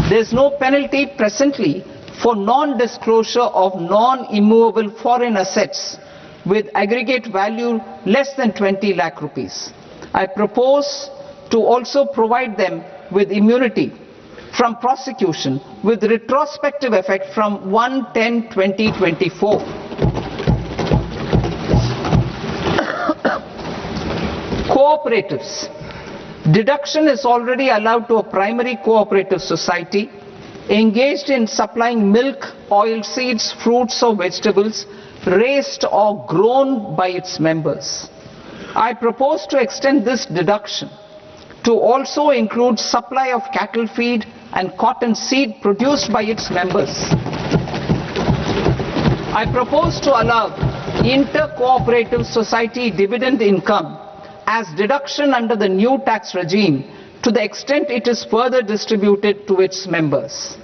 There is no penalty presently for non-disclosure of non-immovable foreign assets with aggregate value less than 20 lakh rupees. I propose to also provide them with immunity from prosecution with retrospective effect from 1/10/2024. Cooperatives. Deduction is already allowed to a primary cooperative society engaged in supplying milk, oilseeds, fruits or vegetables raised or grown by its members. I propose to extend this deduction to also include supply of cattle feed and cotton seed produced by its members. I propose to allow inter-cooperative society dividend income as deduction under the new tax regime to the extent it is further distributed to its members.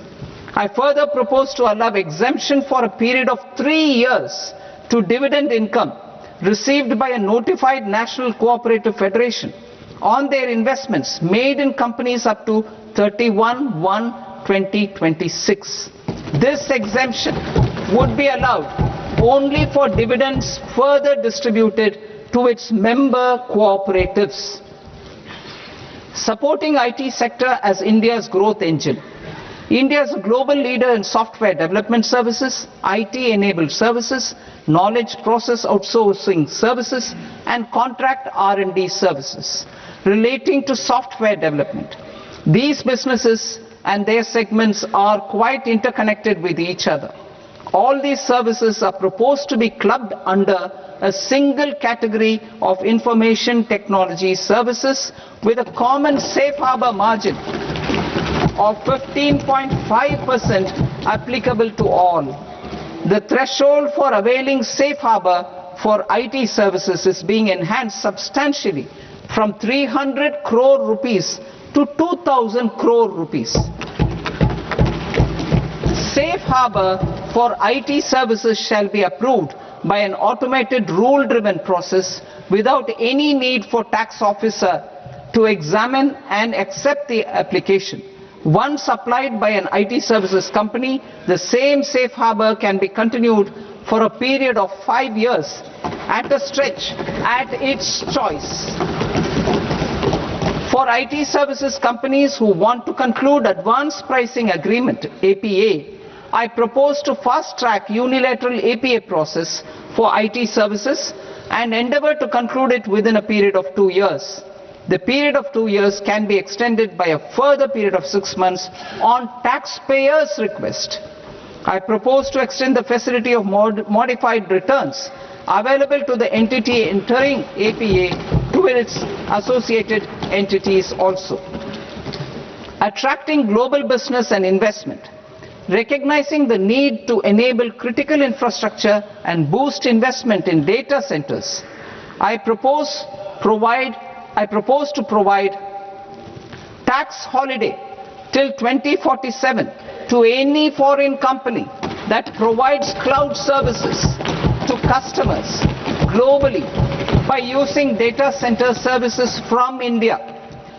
I further propose to allow exemption for a period of 3 years to dividend income received by a notified national cooperative federation on their investments made in companies up to 31/1/2026. This exemption would be allowed only for dividends further distributed to its member cooperatives. Supporting IT sector as India's growth engine. India is a global leader in software development services, IT-enabled services, knowledge process outsourcing services, and contract R&D services relating to software development. These businesses and their segments are quite interconnected with each other. All these services are proposed to be clubbed under a single category of information technology services with a common safe harbor margin of 15.5% applicable to all. The threshold for availing safe harbor for IT services is being enhanced substantially from 300 crore rupees to 2,000 crore rupees. Safe harbor for IT services shall be approved by an automated rule-driven process without any need for tax officer to examine and accept the application. Once applied by an IT services company, the same safe harbor can be continued for a period of 5 years at a stretch at its choice. For IT services companies who want to conclude advanced pricing agreement, APA, I propose to fast-track unilateral APA process for IT services and endeavor to conclude it within a period of 2 years. The period of 2 years can be extended by a further period of 6 months on taxpayers' request. I propose to extend the facility of modified returns available to the entity entering APA to its associated entities also. Attracting global business and investment. Recognizing the need to enable critical infrastructure and boost investment in data centers, I propose to provide tax holiday till 2047 to any foreign company that provides cloud services to customers globally by using data center services from India.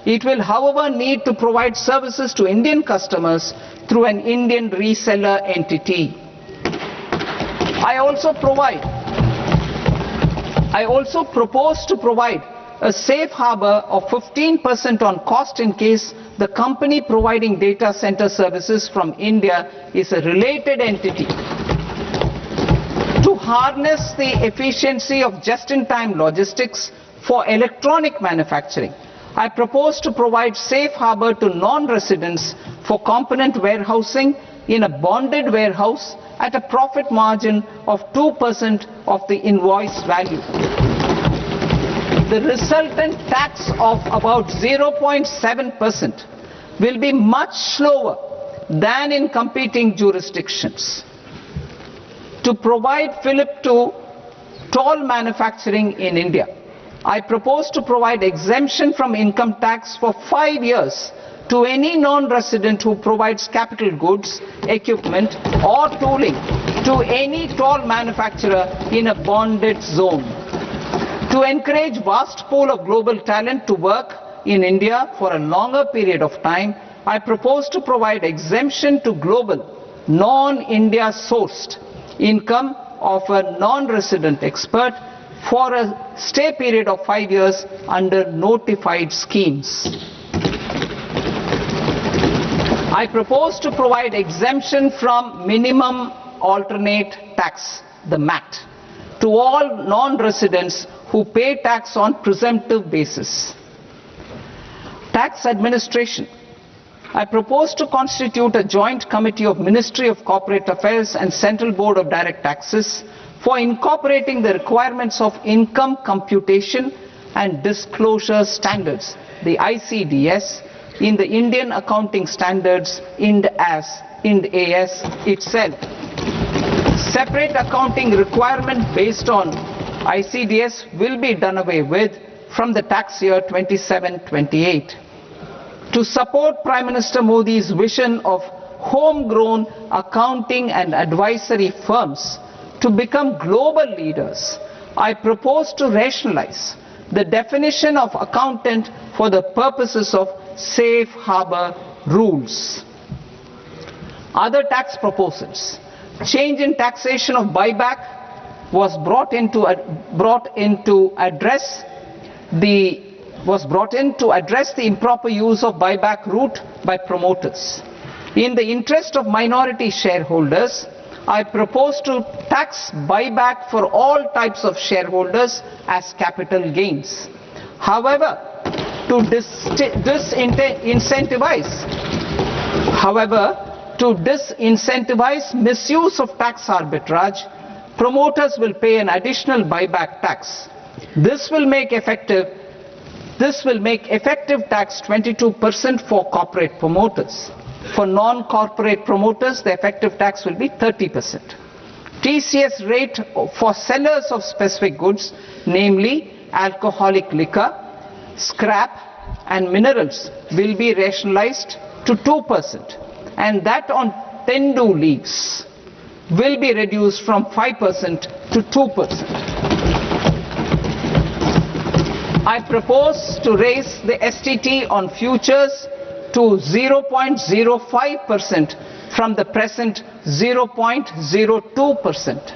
It will, however, need to provide services to Indian customers through an Indian reseller entity. I also propose to provide a safe harbor of 15% on cost in case the company providing data center services from India is a related entity. To harness the efficiency of just-in-time logistics for electronic manufacturing, I propose to provide safe harbor to non-residents for component warehousing in a bonded warehouse at a profit margin of 2% of the invoice value. The resultant tax of about 0.7% will be much lower than in competing jurisdictions. To provide fillip to toll manufacturing in India, I propose to provide exemption from income tax for 5 years to any non-resident who provides capital goods, equipment or tooling to any toll manufacturer in a bonded zone. To encourage vast pool of global talent to work in India for a longer period of time, I propose to provide exemption to global, non-India sourced income of a non-resident expert for a stay period of 5 years under notified schemes. I propose to provide exemption from minimum alternate tax, the MAT, to all non-residents who pay tax on presumptive basis. Tax administration. I propose to constitute a joint committee of Ministry of Corporate Affairs and Central Board of Direct Taxes for incorporating the requirements of income computation and disclosure standards, the ICDS, in the Indian Accounting Standards IND-AS itself. Separate accounting requirement based on ICDS will be done away with from the tax year 27-28. To support Prime Minister Modi's vision of homegrown accounting and advisory firms to become global leaders, I propose to rationalize the definition of accountant for the purposes of safe harbor rules. Other tax proposals. Change in taxation of buyback was brought in to address the improper use of buyback route by promoters. In the interest of minority shareholders, I propose to tax buyback for all types of shareholders as capital gains. However, to disincentivize misuse of tax arbitrage, promoters will pay an additional buyback tax. This will make effective tax 22% for corporate promoters. For non-corporate promoters, the effective tax will be 30%. TCS rate for sellers of specific goods, namely alcoholic liquor, scrap and minerals, will be rationalized to 2%, and that on tendu leaves will be reduced from 5% to 2%. I propose to raise the STT on futures to 0.05% from the present 0.02%.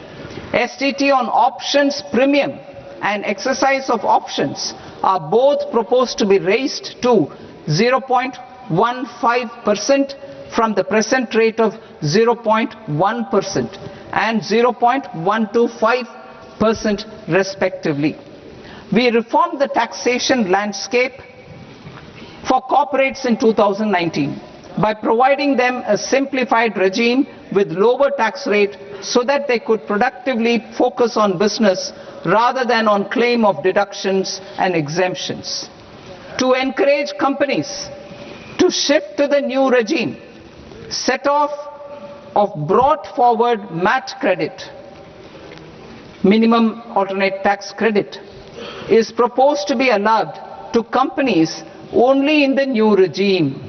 STT on options premium and exercise of options are both proposed to be raised to 0.15% from the present rate of 0.1% and 0.125% respectively. We reformed the taxation landscape for corporates in 2019 by providing them a simplified regime with lower tax rate so that they could productively focus on business rather than on claim of deductions and exemptions. To encourage companies to shift to the new regime, set off of brought forward MAT credit, minimum alternate tax credit, is proposed to be allowed to companies only in the new regime.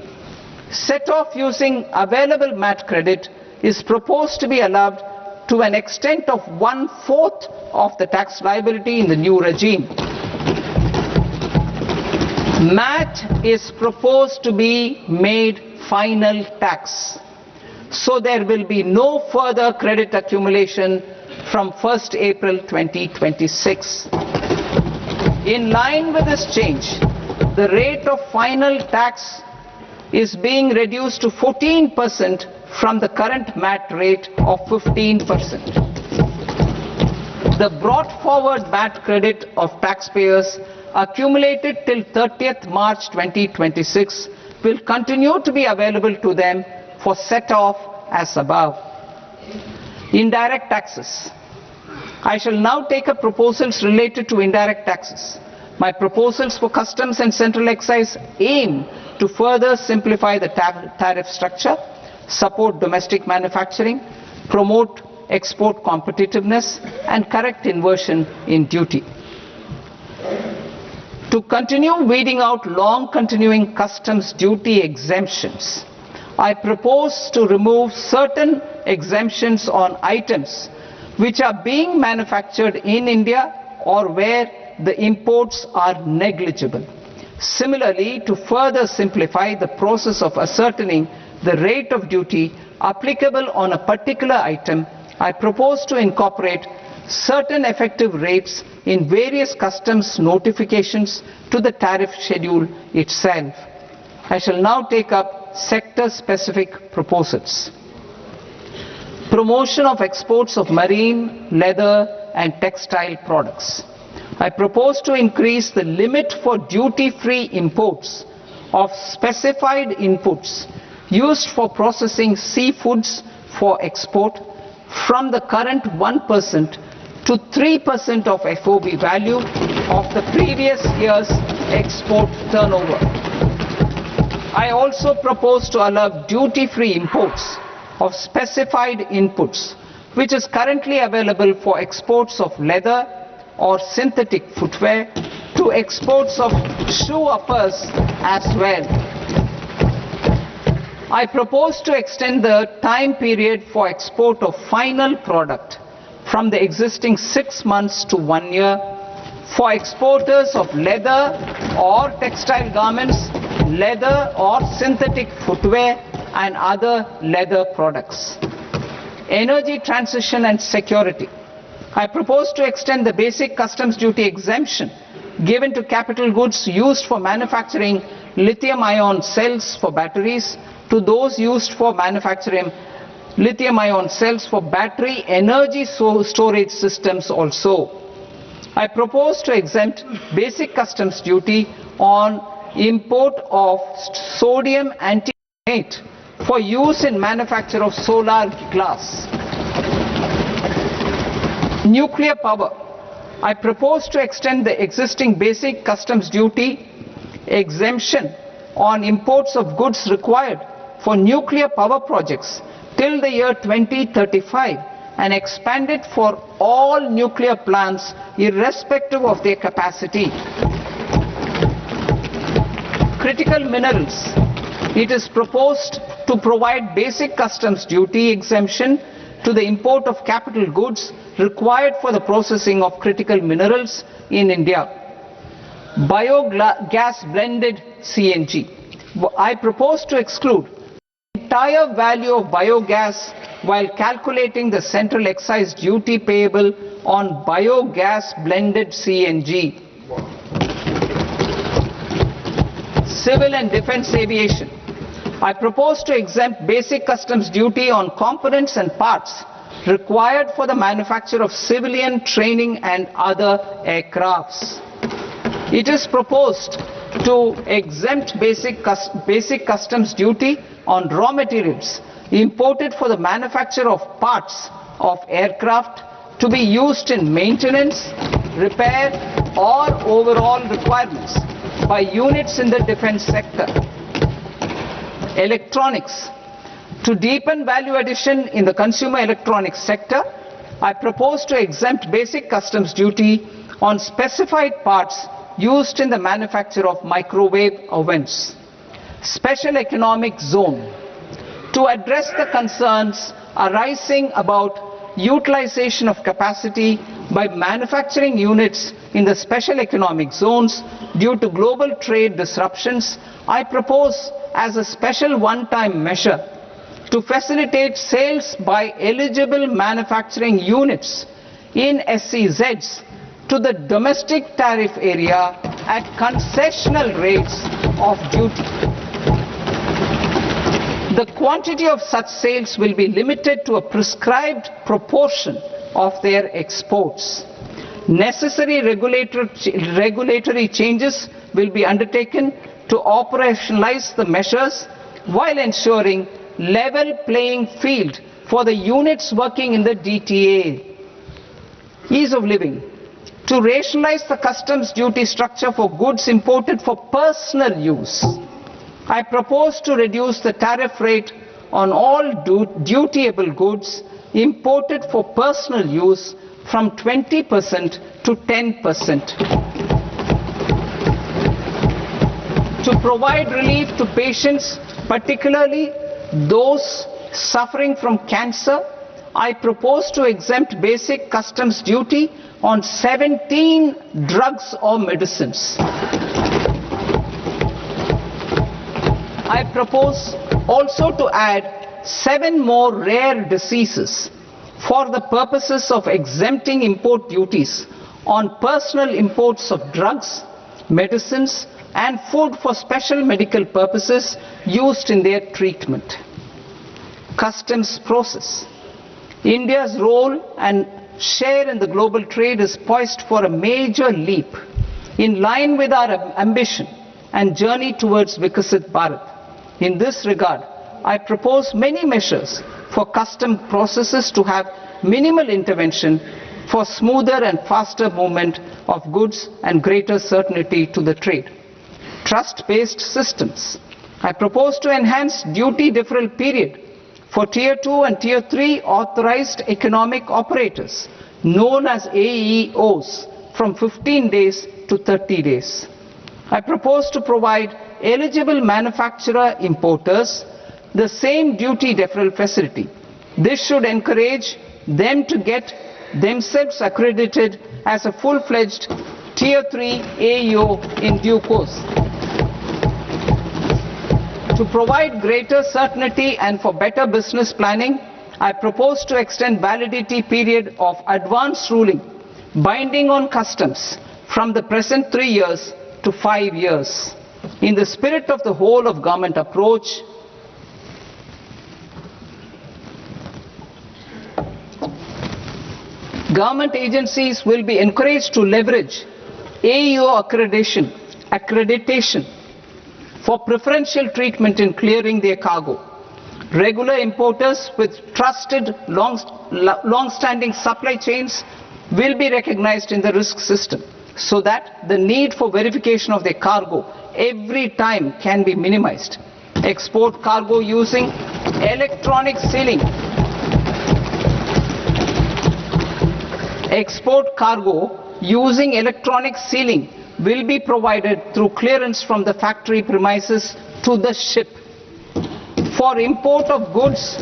Set off using available MAT credit is proposed to be allowed to an extent of 1/4 of the tax liability in the new regime. MAT is proposed to be made final tax, so there will be no further credit accumulation from 1st April 2026. In line with this change, the rate of final tax is being reduced to 14% from the current MAT rate of 15%. The brought forward MAT credit of taxpayers accumulated till 30th March 2026 will continue to be available to them for set off as above. Indirect taxes. I shall now take up proposals related to indirect taxes. My proposals for customs and central excise aim to further simplify the tariff structure, support domestic manufacturing, promote export competitiveness, and correct inversion in duty. To continue weeding out long continuing customs duty exemptions, I propose to remove certain exemptions on items which are being manufactured in India or where the imports are negligible. Similarly, to further simplify the process of ascertaining the rate of duty applicable on a particular item, I propose to incorporate certain effective rates in various customs notifications to the tariff schedule itself. I shall now take up sector-specific proposals. Promotion of exports of marine, leather and textile products. I propose to increase the limit for duty-free imports of specified inputs used for processing seafoods for export from the current 1% to 3% of FOB value of the previous year's export turnover. I also propose to allow duty-free imports of specified inputs, which is currently available for exports of leather or synthetic footwear, to exports of shoe uppers as well. I propose to extend the time period for export of final product from the existing 6 months to 1 year for exporters of leather or textile garments, leather or synthetic footwear and other leather products. energy transition and security. I propose to extend the basic customs duty exemption given to capital goods used for manufacturing lithium-ion cells for batteries to those used for manufacturing lithium-ion cells for battery energy storage systems also. I propose to exempt basic customs duty on import of sodium antimonate for use in manufacture of solar glass. Nuclear power. I propose to extend the existing basic customs duty exemption on imports of goods required for nuclear power projects till the year 2035 and expand it for all nuclear plants irrespective of their capacity. Critical minerals. It is proposed to provide basic customs duty exemption to the import of capital goods required for the processing of critical minerals in India. Biogas blended CNG. I propose to exclude the entire value of biogas while calculating the central excise duty payable on biogas blended CNG. Civil and defense aviation. I propose to exempt basic customs duty on components and parts required for the manufacture of civilian training and other aircrafts. It is proposed to exempt basic customs duty on raw materials imported for the manufacture of parts of aircraft to be used in maintenance, repair or overall requirements by units in the defense sector. Electronics. To deepen value addition in the consumer electronics sector, I propose to exempt basic customs duty on specified parts used in the manufacture of microwave ovens. Special economic zone. To address the concerns arising about utilization of capacity by manufacturing units in the special economic zones due to global trade disruptions, I propose as a special one-time measure to facilitate sales by eligible manufacturing units in SEZs to the domestic tariff area at concessional rates of duty. The quantity of such sales will be limited to a prescribed proportion of their exports. Necessary regulatory changes will be undertaken to operationalize the measures while ensuring level playing field for the units working in the DTA. Ease of living. To rationalize the customs duty structure for goods imported for personal use, I propose to reduce the tariff rate on all dutiable goods imported for personal use from 20% to 10%. To provide relief to patients, particularly those suffering from cancer, I propose to exempt basic customs duty on 17 drugs or medicines. I propose also to add 7 more rare diseases for the purposes of exempting import duties on personal imports of drugs, medicines and food for special medical purposes used in their treatment. Customs process. India's role and share in the global trade is poised for a major leap in line with our ambition and journey towards Vikasit Bharat. In this regard, I propose many measures for custom processes to have minimal intervention for smoother and faster movement of goods and greater certainty to the trade. Trust-based systems. I propose to enhance duty deferral period for Tier 2 and Tier 3 authorized economic operators, known as AEOs, from 15 days to 30 days. I propose to provide eligible manufacturer importers the same duty deferral facility. This should encourage them to get themselves accredited as a full-fledged Tier 3 AEO in due course. To provide greater certainty and for better business planning, I propose to extend validity period of advance ruling binding on customs from the present 3 years to 5 years. In the spirit of the whole of government approach, government agencies will be encouraged to leverage AEO accreditation for preferential treatment in clearing their cargo. Regular importers with trusted long-standing supply chains will be recognized in the risk system so that the need for verification of their cargo every time can be minimized. Export cargo using electronic sealing. Export cargo using electronic sealing will be provided through clearance from the factory premises to the ship. For import of goods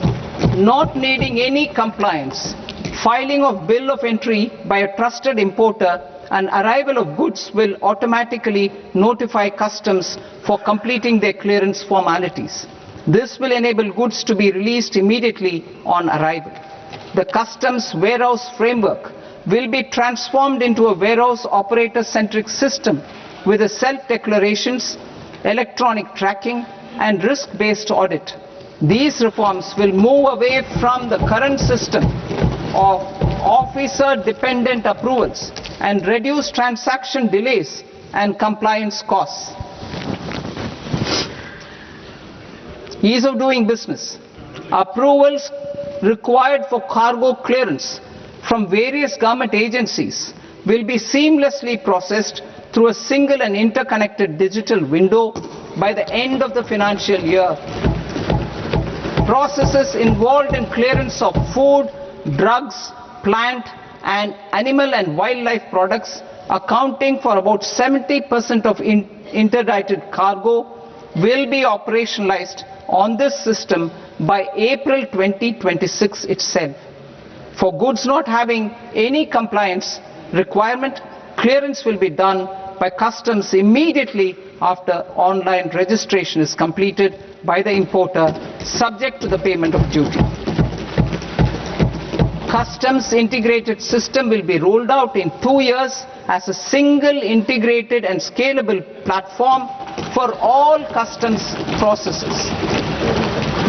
not needing any compliance, filing of bill of entry by a trusted importer and arrival of goods will automatically notify customs for completing their clearance formalities. This will enable goods to be released immediately on arrival. The customs warehouse framework will be transformed into a warehouse operator-centric system with a self-declarations, electronic tracking and risk-based audit. These reforms will move away from the current system of officer-dependent approvals and reduce transaction delays and compliance costs. Ease of doing business. Approvals required for cargo clearance from various government agencies will be seamlessly processed through a single and interconnected digital window by the end of the financial year. Processes involved in clearance of food, drugs, plant and animal and wildlife products accounting for about 70% of interdicted cargo will be operationalized on this system by April 2026 itself. For goods not having any compliance requirement, clearance will be done by customs immediately after online registration is completed by the importer, subject to the payment of duty. Customs integrated system will be rolled out in 2 years as a single integrated and scalable platform for all customs processes.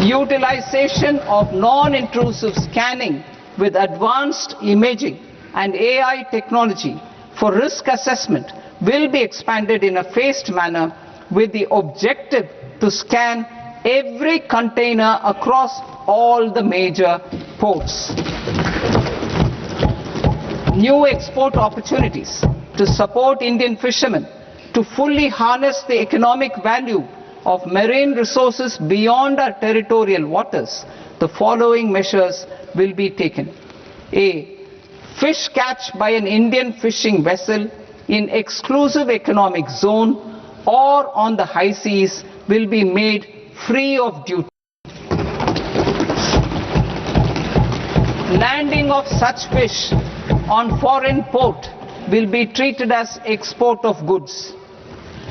Utilization of non-intrusive scanning with advanced imaging and AI technology for risk assessment will be expanded in a phased manner with the objective to scan every container across all the major ports. New export opportunities to support Indian fishermen to fully harness the economic value of marine resources beyond our territorial waters. The following measures will be taken. A. Fish catch by an Indian fishing vessel in exclusive economic zone or on the high seas will be made free of duty. Landing of such fish on foreign port will be treated as export of goods.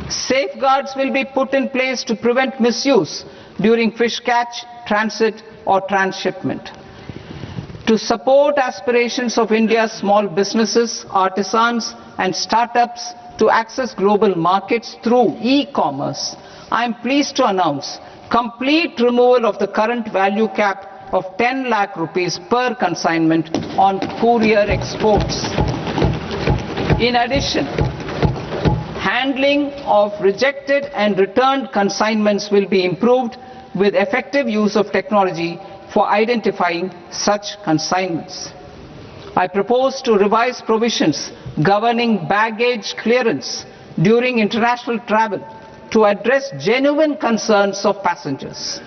Safeguards will be put in place to prevent misuse during fish catch, transit or transshipment. To support aspirations of India's small businesses, artisans and startups to access global markets through e-commerce, I am pleased to announce complete removal of the current value cap of 10 lakh rupees per consignment on courier exports. In addition, handling of rejected and returned consignments will be improved with effective use of technology for identifying such consignments. I propose to revise provisions governing baggage clearance during international travel to address genuine concerns of passengers.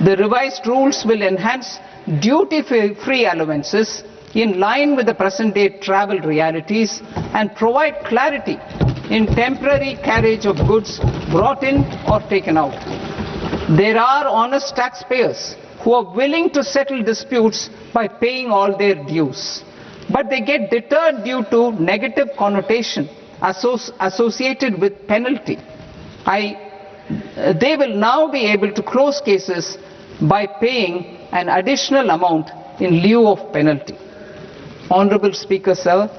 The revised rules will enhance duty-free allowances in line with the present-day travel realities and provide clarity in temporary carriage of goods brought in or taken out. There are honest taxpayers who are willing to settle disputes by paying all their dues, but they get deterred due to negative connotation associated with penalty. They will now be able to close cases by paying an additional amount in lieu of penalty. Honorable Speaker, sir,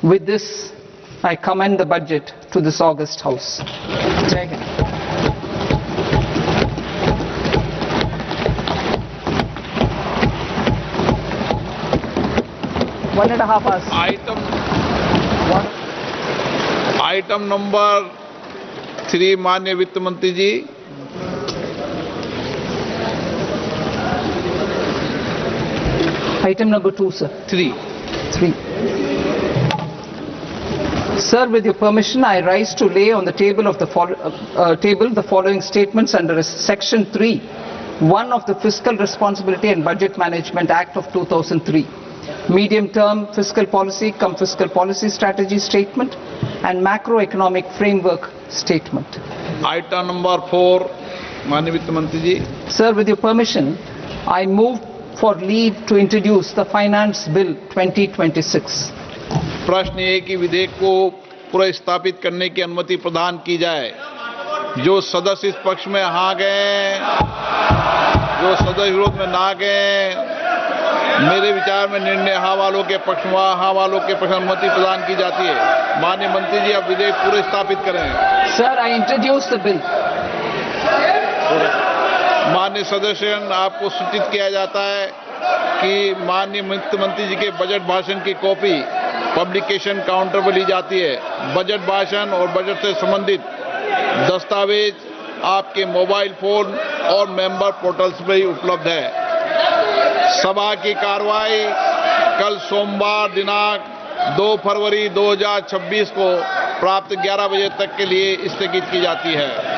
with this, I commend the budget to this august House. Jai Hind. One and a half hours. Item number 3 माननीय वित्त मंत्री जी। Item number 2, sir. 3। Sir, with your permission, I rise to lay on the table of the table the following statements under Section 3(1) of the Fiscal Responsibility and Budget Management Act of 2003. Medium-term fiscal policy cum fiscal policy strategy statement and macroeconomic framework statement. Item number 4 माननीय वित्त मंत्री जी। Sir, with your permission, I move for leave to introduce the Finance Bill 2026. प्रश्न ये कि विधेयक को पुनर्स्थापित करने की अनुमति प्रदान की जाए। जो सदस्य इस पक्ष में हाँ गए, जो सदस्य विरोध में ना गए, मेरे विचार में निर्णय हाँ वालों के पक्ष में, हाँ वालों के पक्ष में अनुमति प्रदान की जाती है। माननीय मंत्री जी, अब विधेयक पूरे स्थापित करें। Sir, I introduce the bill. माननीय सदस्य, आपको सूचित किया जाता है कि माननीय वित्त मंत्री जी के बजट भाषण की कॉपी पब्लिकेशन काउंटर पर ली जाती है। बजट भाषण और बजट से संबंधित दस्तावेज आपके मोबाइल फोन और मेंबर पोर्टल्स पर ही उपलब्ध है। सभा की कार्रवाई कल सोमवार दिनांक 2 फरवरी 2026 को प्राप्त 11 बजे तक के लिए स्थगित की जाती है।